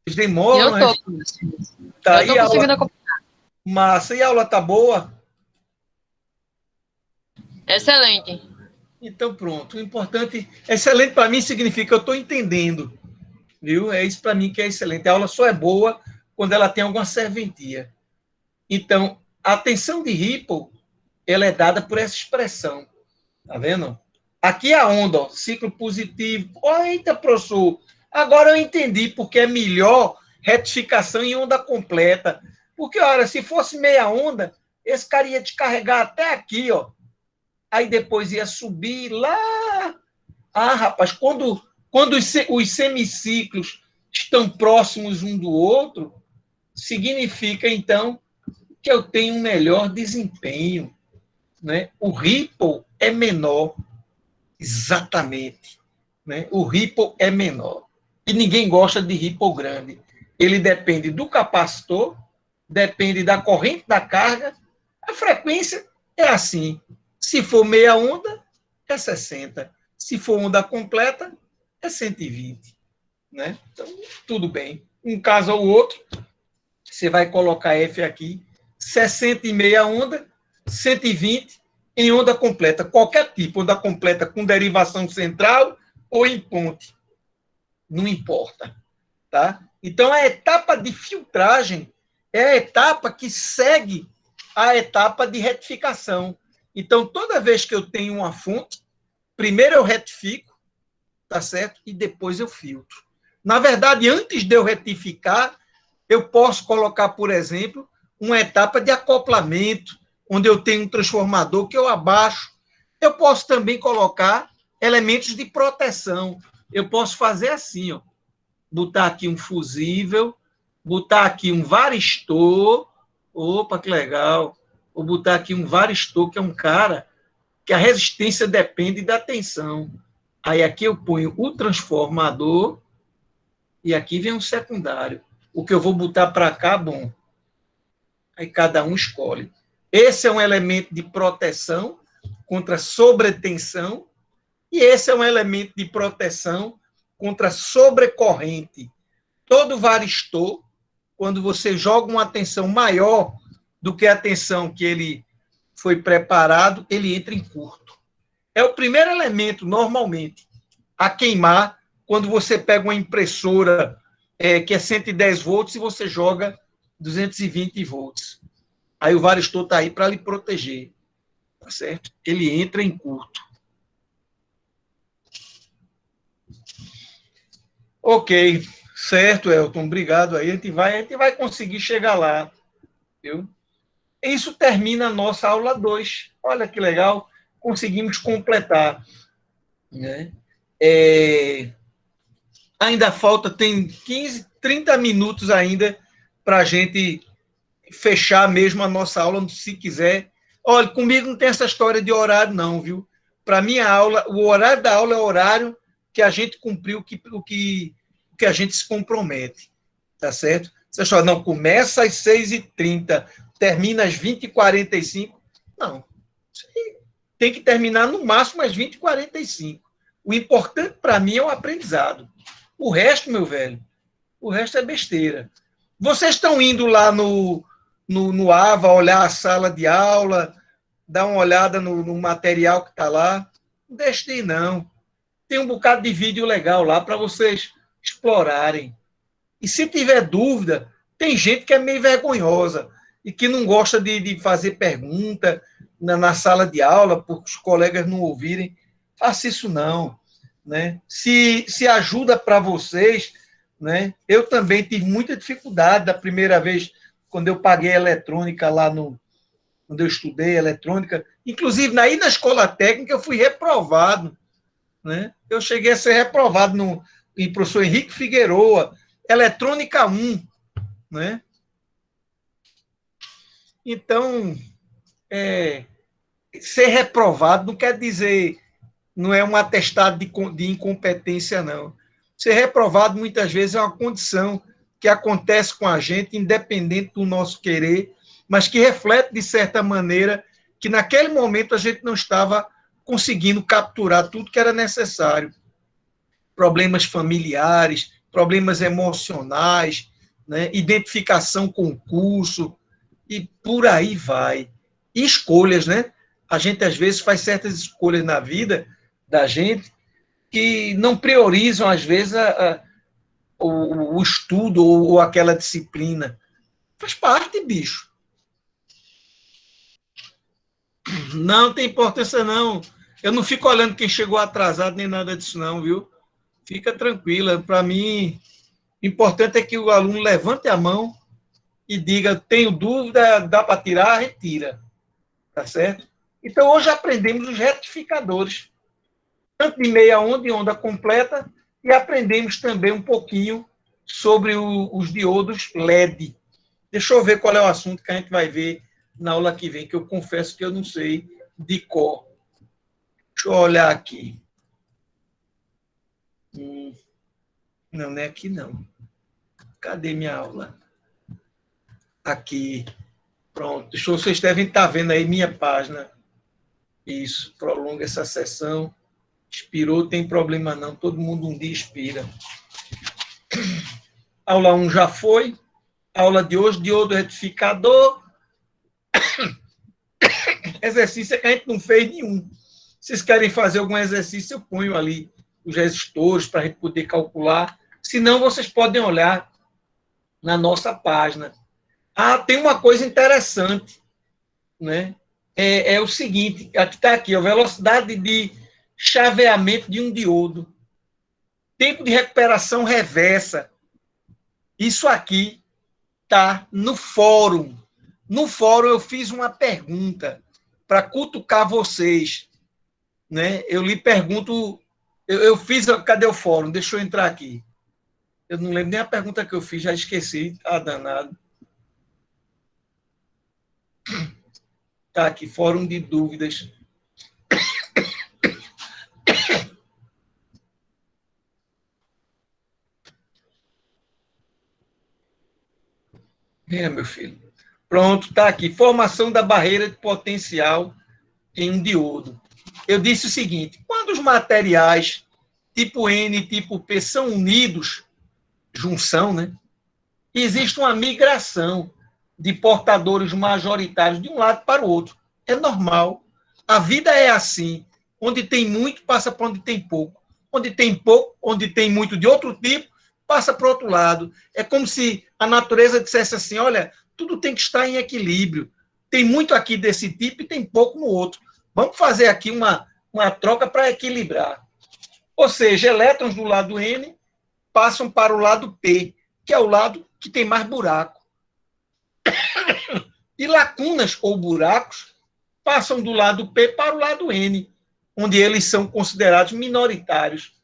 A: Vocês demoram,
D: eu tô,
A: né? Tá,
D: eu tô conseguindo acompanhar.
A: Massa. E a aula tá boa?
D: Excelente.
A: Então, pronto. O importante... Excelente para mim significa que eu estou entendendo. Viu? É isso para mim que é excelente. A aula só é boa quando ela tem alguma serventia. Então, a tensão de Ripple, ela é dada por essa expressão. Tá vendo? Aqui a onda, ó, ciclo positivo. Eita, professor, agora eu entendi porque é melhor retificação em onda completa. Porque, olha, se fosse meia onda, esse cara ia descarregar até aqui, ó. Aí depois ia subir lá. Ah, rapaz, quando os semiciclos estão próximos um do outro, significa, então, que eu tenho um melhor desempenho. Né? O Ripple é menor. Exatamente. Né? O Ripple é menor. E ninguém gosta de Ripple grande. Ele depende do capacitor, depende da corrente da carga. A frequência é assim. Se for meia onda, é 60. Se for onda completa, é 120. Né? Então, tudo bem. Um caso ou outro, você vai colocar F aqui, 60 em meia onda, 120 em onda completa. Qualquer tipo, onda completa com derivação central ou em ponte. Não importa. Tá? Então, a etapa de filtragem é a etapa que segue a etapa de retificação. Então, toda vez que eu tenho uma fonte, primeiro eu retifico, tá certo? E depois eu filtro. Na verdade, antes de eu retificar, eu posso colocar, por exemplo, uma etapa de acoplamento, onde eu tenho um transformador que eu abaixo. Eu posso também colocar elementos de proteção. Eu posso fazer assim, ó, botar aqui um fusível, botar aqui um varistor. Opa, que legal. Vou botar aqui um varistor, que é um cara que a resistência depende da tensão. Aí aqui eu ponho o transformador e aqui vem um secundário. O que eu vou botar para cá, bom. Aí cada um escolhe. Esse é um elemento de proteção contra sobretensão e esse é um elemento de proteção contra sobrecorrente. Todo varistor, quando você joga uma tensão maior do que a tensão que ele foi preparado, ele entra em curto. É o primeiro elemento, normalmente, a queimar quando você pega uma impressora que é 110 volts e você joga 220 volts. Aí o varistor está aí para lhe proteger. Tá certo? Ele entra em curto. Ok, certo, Elton, obrigado aí. A gente vai conseguir chegar lá. Viu? Isso termina a nossa aula 2. Olha que legal, conseguimos completar. Né? Ainda falta, tem 15, 30 minutos ainda para a gente fechar mesmo a nossa aula, se quiser. Olha, comigo não tem essa história de horário, não, viu? Para mim, a aula, o horário da aula é o horário que a gente cumpriu, o que a gente se compromete. Tá certo? Você fala, não, começa às 6h30, termina às 20h45. Não. Tem que terminar no máximo às 20h45. O importante para mim é o aprendizado. O resto, meu velho, o resto é besteira. Vocês estão indo lá no AVA olhar a sala de aula, dar uma olhada no material que está lá? Não deixe de ir, não. Tem um bocado de vídeo legal lá para vocês explorarem. E se tiver dúvida, tem gente que é meio vergonhosa e que não gosta de fazer pergunta na sala de aula, porque os colegas não ouvirem. Faça isso não. Né? Se ajuda para vocês, né? Eu também tive muita dificuldade da primeira vez, quando eu paguei eletrônica lá quando eu estudei eletrônica. Inclusive, aí na escola técnica eu fui reprovado. Né? Eu cheguei a ser reprovado em professor Henrique Figueroa, eletrônica 1. Né? Então, ser reprovado não quer dizer, não é um atestado de incompetência, não. Ser reprovado, muitas vezes, é uma condição que acontece com a gente, independente do nosso querer, mas que reflete, de certa maneira, que naquele momento a gente não estava conseguindo capturar tudo que era necessário. Problemas familiares, problemas emocionais, né? Identificação com o curso, e por aí vai. E escolhas, né? A gente, às vezes, faz certas escolhas na vida da gente que não priorizam, às vezes, o estudo ou aquela disciplina. Faz parte, bicho. Não tem importância, não. Eu não fico olhando quem chegou atrasado nem nada disso, não, viu? Fica tranquila. Para mim, o importante é que o aluno levante a mão e diga, tenho dúvida, dá para tirar, retira. Tá certo? Então, hoje aprendemos os retificadores, tanto de meia onda e onda completa, e aprendemos também um pouquinho sobre os diodos LED. Deixa eu ver qual é o assunto que a gente vai ver na aula que vem, que eu confesso que eu não sei de cor. Deixa eu olhar aqui. Não, não é aqui, não. Cadê minha aula? Aqui. Pronto. Vocês devem estar vendo aí minha página. Isso. Prolonga essa sessão. Expirou, tem problema não. Todo mundo um dia expira. Aula 1 já foi. Aula de hoje, diodo retificador. Exercício que a gente não fez nenhum. Se vocês querem fazer algum exercício, eu ponho ali os resistores para a gente poder calcular. Se não, vocês podem olhar na nossa página. Ah, tem uma coisa interessante, né? É o seguinte, aqui está aqui, a velocidade de chaveamento de um diodo. Tempo de recuperação reversa. Isso aqui está no fórum. No fórum eu fiz uma pergunta para cutucar vocês, né? Eu lhe pergunto, eu fiz, cadê o fórum? Deixa eu entrar aqui. Eu não lembro nem a pergunta que eu fiz, já esqueci. Ah, danado. Tá aqui, fórum de dúvidas. Venha, meu filho. Pronto, tá aqui. Formação da barreira de potencial em um diodo. Eu disse o seguinte, quando os materiais tipo N e tipo P são unidos, junção, né? Existe uma migração de portadores majoritários de um lado para o outro. É normal. A vida é assim. Onde tem muito, passa para onde tem pouco. Onde tem pouco, onde tem muito de outro tipo, passa para o outro lado. É como se a natureza dissesse assim, olha, tudo tem que estar em equilíbrio. Tem muito aqui desse tipo e tem pouco no outro. Vamos fazer aqui uma troca para equilibrar. Ou seja, elétrons do lado N passam para o lado P, que é o lado que tem mais buraco. E lacunas ou buracos passam do lado P para o lado N, onde eles são considerados minoritários.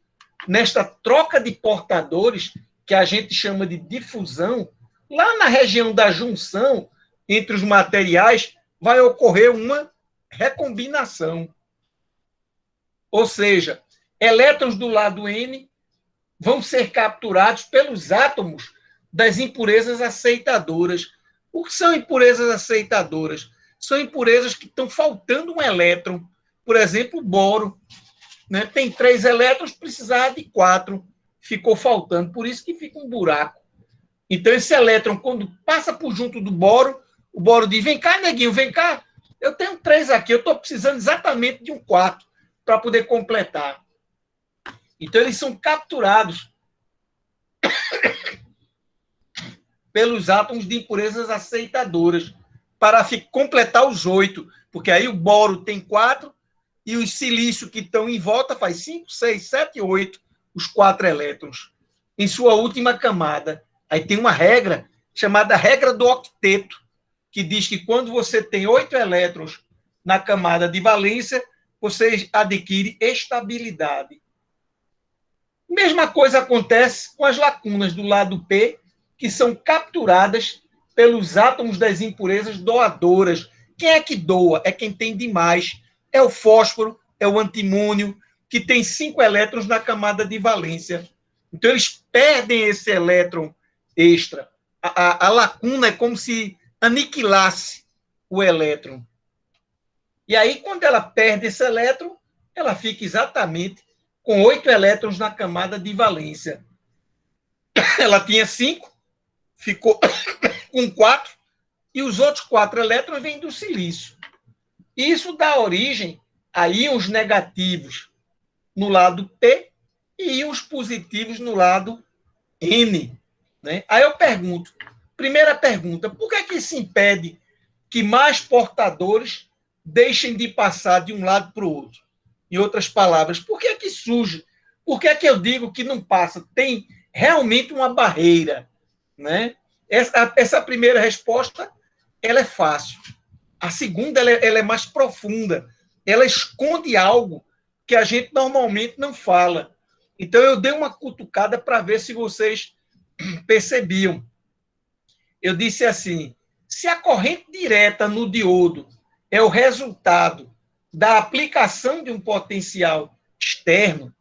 A: Nesta troca de portadores, que a gente chama de difusão, lá na região da junção entre os materiais, vai ocorrer uma recombinação. Ou seja, elétrons do lado N vão ser capturados pelos átomos das impurezas aceitadoras. O que são impurezas aceitadoras? São impurezas que estão faltando um elétron. Por exemplo, o boro, né? Tem 3 elétrons, precisava de 4. Ficou faltando, por isso que fica um buraco. Então, esse elétron, quando passa por junto do boro, o boro diz, vem cá, neguinho, vem cá. Eu tenho 3 aqui, eu estou precisando exatamente de um 4 para poder completar. Então, eles são capturados pelos átomos de impurezas aceitadoras para completar os 8, porque aí o boro tem 4 e os silícios que estão em volta faz 5, 6, 7, 8, os 4 elétrons, em sua última camada. Aí tem uma regra chamada regra do octeto, que diz que quando você tem 8 elétrons na camada de valência, você adquire estabilidade. Mesma coisa acontece com as lacunas do lado P, que são capturadas pelos átomos das impurezas doadoras. Quem é que doa? É quem tem demais. É o fósforo, é o antimônio, que tem 5 elétrons na camada de valência. Então, eles perdem esse elétron extra. A lacuna é como se aniquilasse o elétron. E aí, quando ela perde esse elétron, ela fica exatamente com 8 elétrons na camada de valência. Ela tinha 5, ficou com 4, e os outros 4 elétrons vêm do silício. Isso dá origem a íons negativos no lado P e íons positivos no lado N. Né? Aí eu pergunto, primeira pergunta, por que isso impede que mais portadores deixem de passar de um lado para o outro? Em outras palavras, por que surge? Por que eu digo que não passa? Tem realmente uma barreira. Né? Essa primeira resposta ela é fácil. A segunda ela é mais profunda. Ela esconde algo que a gente normalmente não fala. Então, eu dei uma cutucada para ver se vocês percebiam. Eu disse assim, se a corrente direta no diodo é o resultado da aplicação de um potencial externo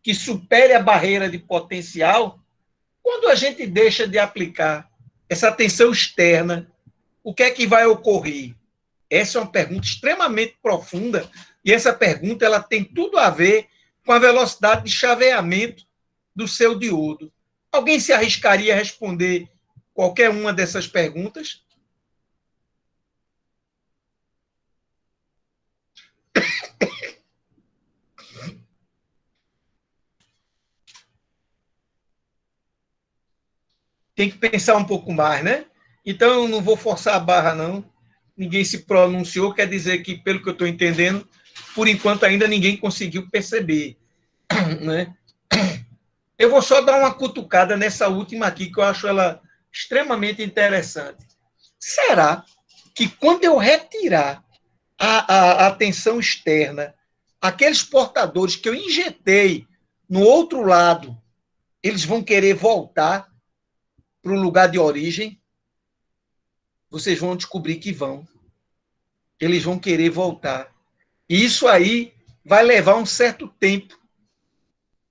A: que supere a barreira de potencial, quando a gente deixa de aplicar essa tensão externa, o que é que vai ocorrer? Essa é uma pergunta extremamente profunda e essa pergunta ela tem tudo a ver com a velocidade de chaveamento do seu diodo. Alguém se arriscaria a responder qualquer uma dessas perguntas? Tem que pensar um pouco mais, né? Então, eu não vou forçar a barra, não. Ninguém se pronunciou, quer dizer que, pelo que eu estou entendendo, por enquanto ainda ninguém conseguiu perceber, né? Eu vou só dar uma cutucada nessa última aqui, que eu acho ela extremamente interessante. Será que quando eu retirar a tensão externa, aqueles portadores que eu injetei no outro lado, eles vão querer voltar para o lugar de origem? Vocês vão descobrir que vão. Eles vão querer voltar. E isso aí vai levar um certo tempo.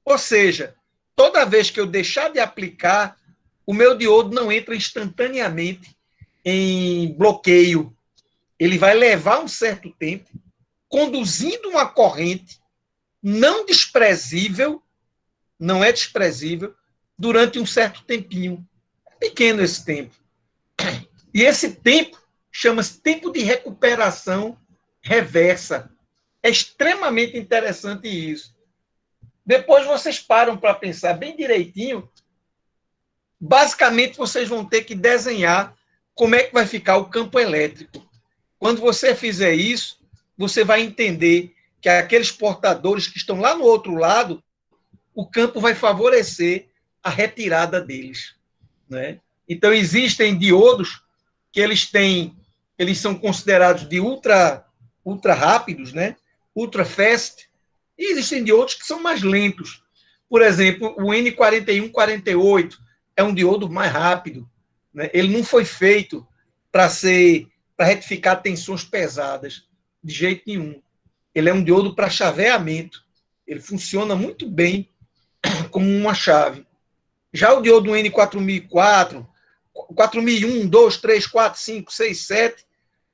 A: Ou seja, toda vez que eu deixar de aplicar, o meu diodo não entra instantaneamente em bloqueio. Ele vai levar um certo tempo, conduzindo uma corrente não desprezível, não é desprezível, durante um certo tempinho. É pequeno esse tempo. E esse tempo chama-se tempo de recuperação reversa. É extremamente interessante isso. Depois vocês param para pensar bem direitinho. Basicamente, vocês vão ter que desenhar como é que vai ficar o campo elétrico. Quando você fizer isso, você vai entender que aqueles portadores que estão lá no outro lado, o campo vai favorecer a retirada deles, né? Então, existem diodos que eles são considerados de ultra rápidos, né? Ultra fast, e existem diodos que são mais lentos. Por exemplo, o N4148 é um diodo mais rápido, né? Ele não foi feito para retificar tensões pesadas, de jeito nenhum. Ele é um diodo para chaveamento. Ele funciona muito bem como uma chave. Já o diodo N4004, 4001, 2, 3, 4, 5, 6, 7,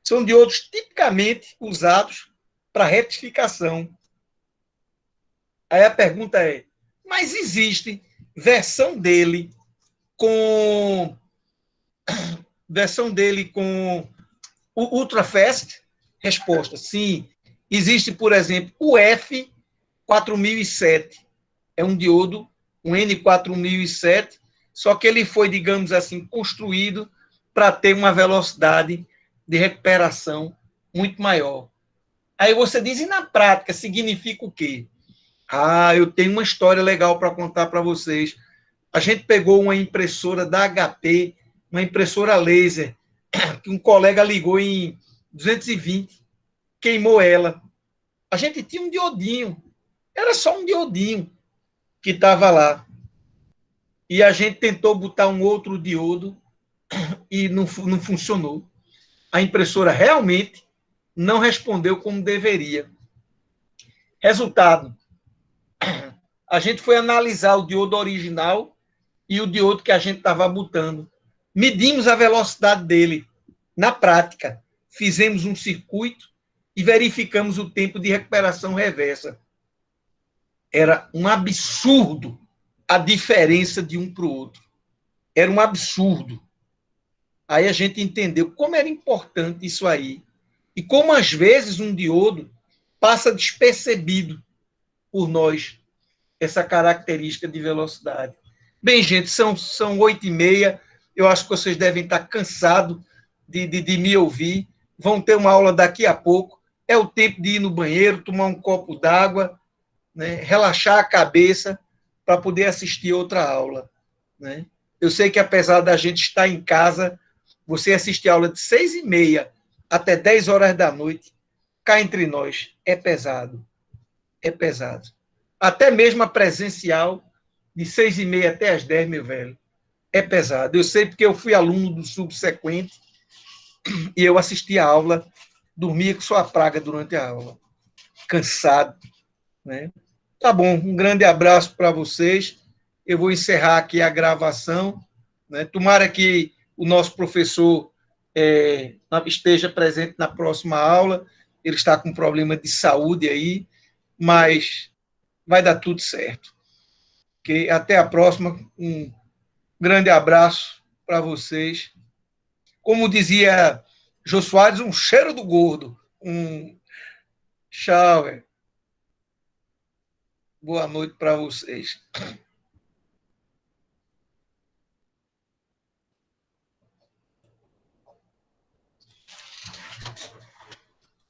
A: são diodos tipicamente usados para retificação. Aí a pergunta é, mas existe versão dele com o Ultrafast? Resposta, sim. Existe, por exemplo, o F4007. É um diodo, um N4007, só que ele foi, digamos assim, construído para ter uma velocidade de recuperação muito maior. Aí você diz, e na prática, significa o quê? Eu tenho uma história legal para contar para vocês. A gente pegou uma impressora da HP, uma impressora laser, que um colega ligou em 220, queimou ela. A gente tinha um diodinho, era só um diodinho que estava lá. E a gente tentou botar um outro diodo e não funcionou. A impressora realmente não respondeu como deveria. Resultado, a gente foi analisar o diodo original e o diodo que a gente estava botando. Medimos a velocidade dele. Na prática, fizemos um circuito e verificamos o tempo de recuperação reversa. Era um absurdo a diferença de um para o outro. Era um absurdo. Aí a gente entendeu como era importante isso aí. E como, às vezes, um diodo passa despercebido por nós, essa característica de velocidade. Bem, gente, são 8h30. Eu acho que vocês devem estar cansados de me ouvir. Vão ter uma aula daqui a pouco. É o tempo de ir no banheiro, tomar um copo d'água, né, relaxar a cabeça para poder assistir outra aula, né? Eu sei que, apesar da gente estar em casa, você assistir a aula de 6h30 até 10 horas da noite, cá entre nós, é pesado. É pesado. Até mesmo a presencial, de 6h30 até as 10, meu velho, é pesado. Eu sei porque eu fui aluno do subsequente e eu assisti a aula, dormia com sua praga durante a aula. Cansado, né? Tá bom, um grande abraço para vocês. Eu vou encerrar aqui a gravação, né? Tomara que o nosso professor esteja presente na próxima aula. Ele está com problema de saúde aí, mas vai dar tudo certo. Okay? Até a próxima. Um grande abraço para vocês. Como dizia Jô Soares, um cheiro do gordo. Tchau. Boa noite para vocês.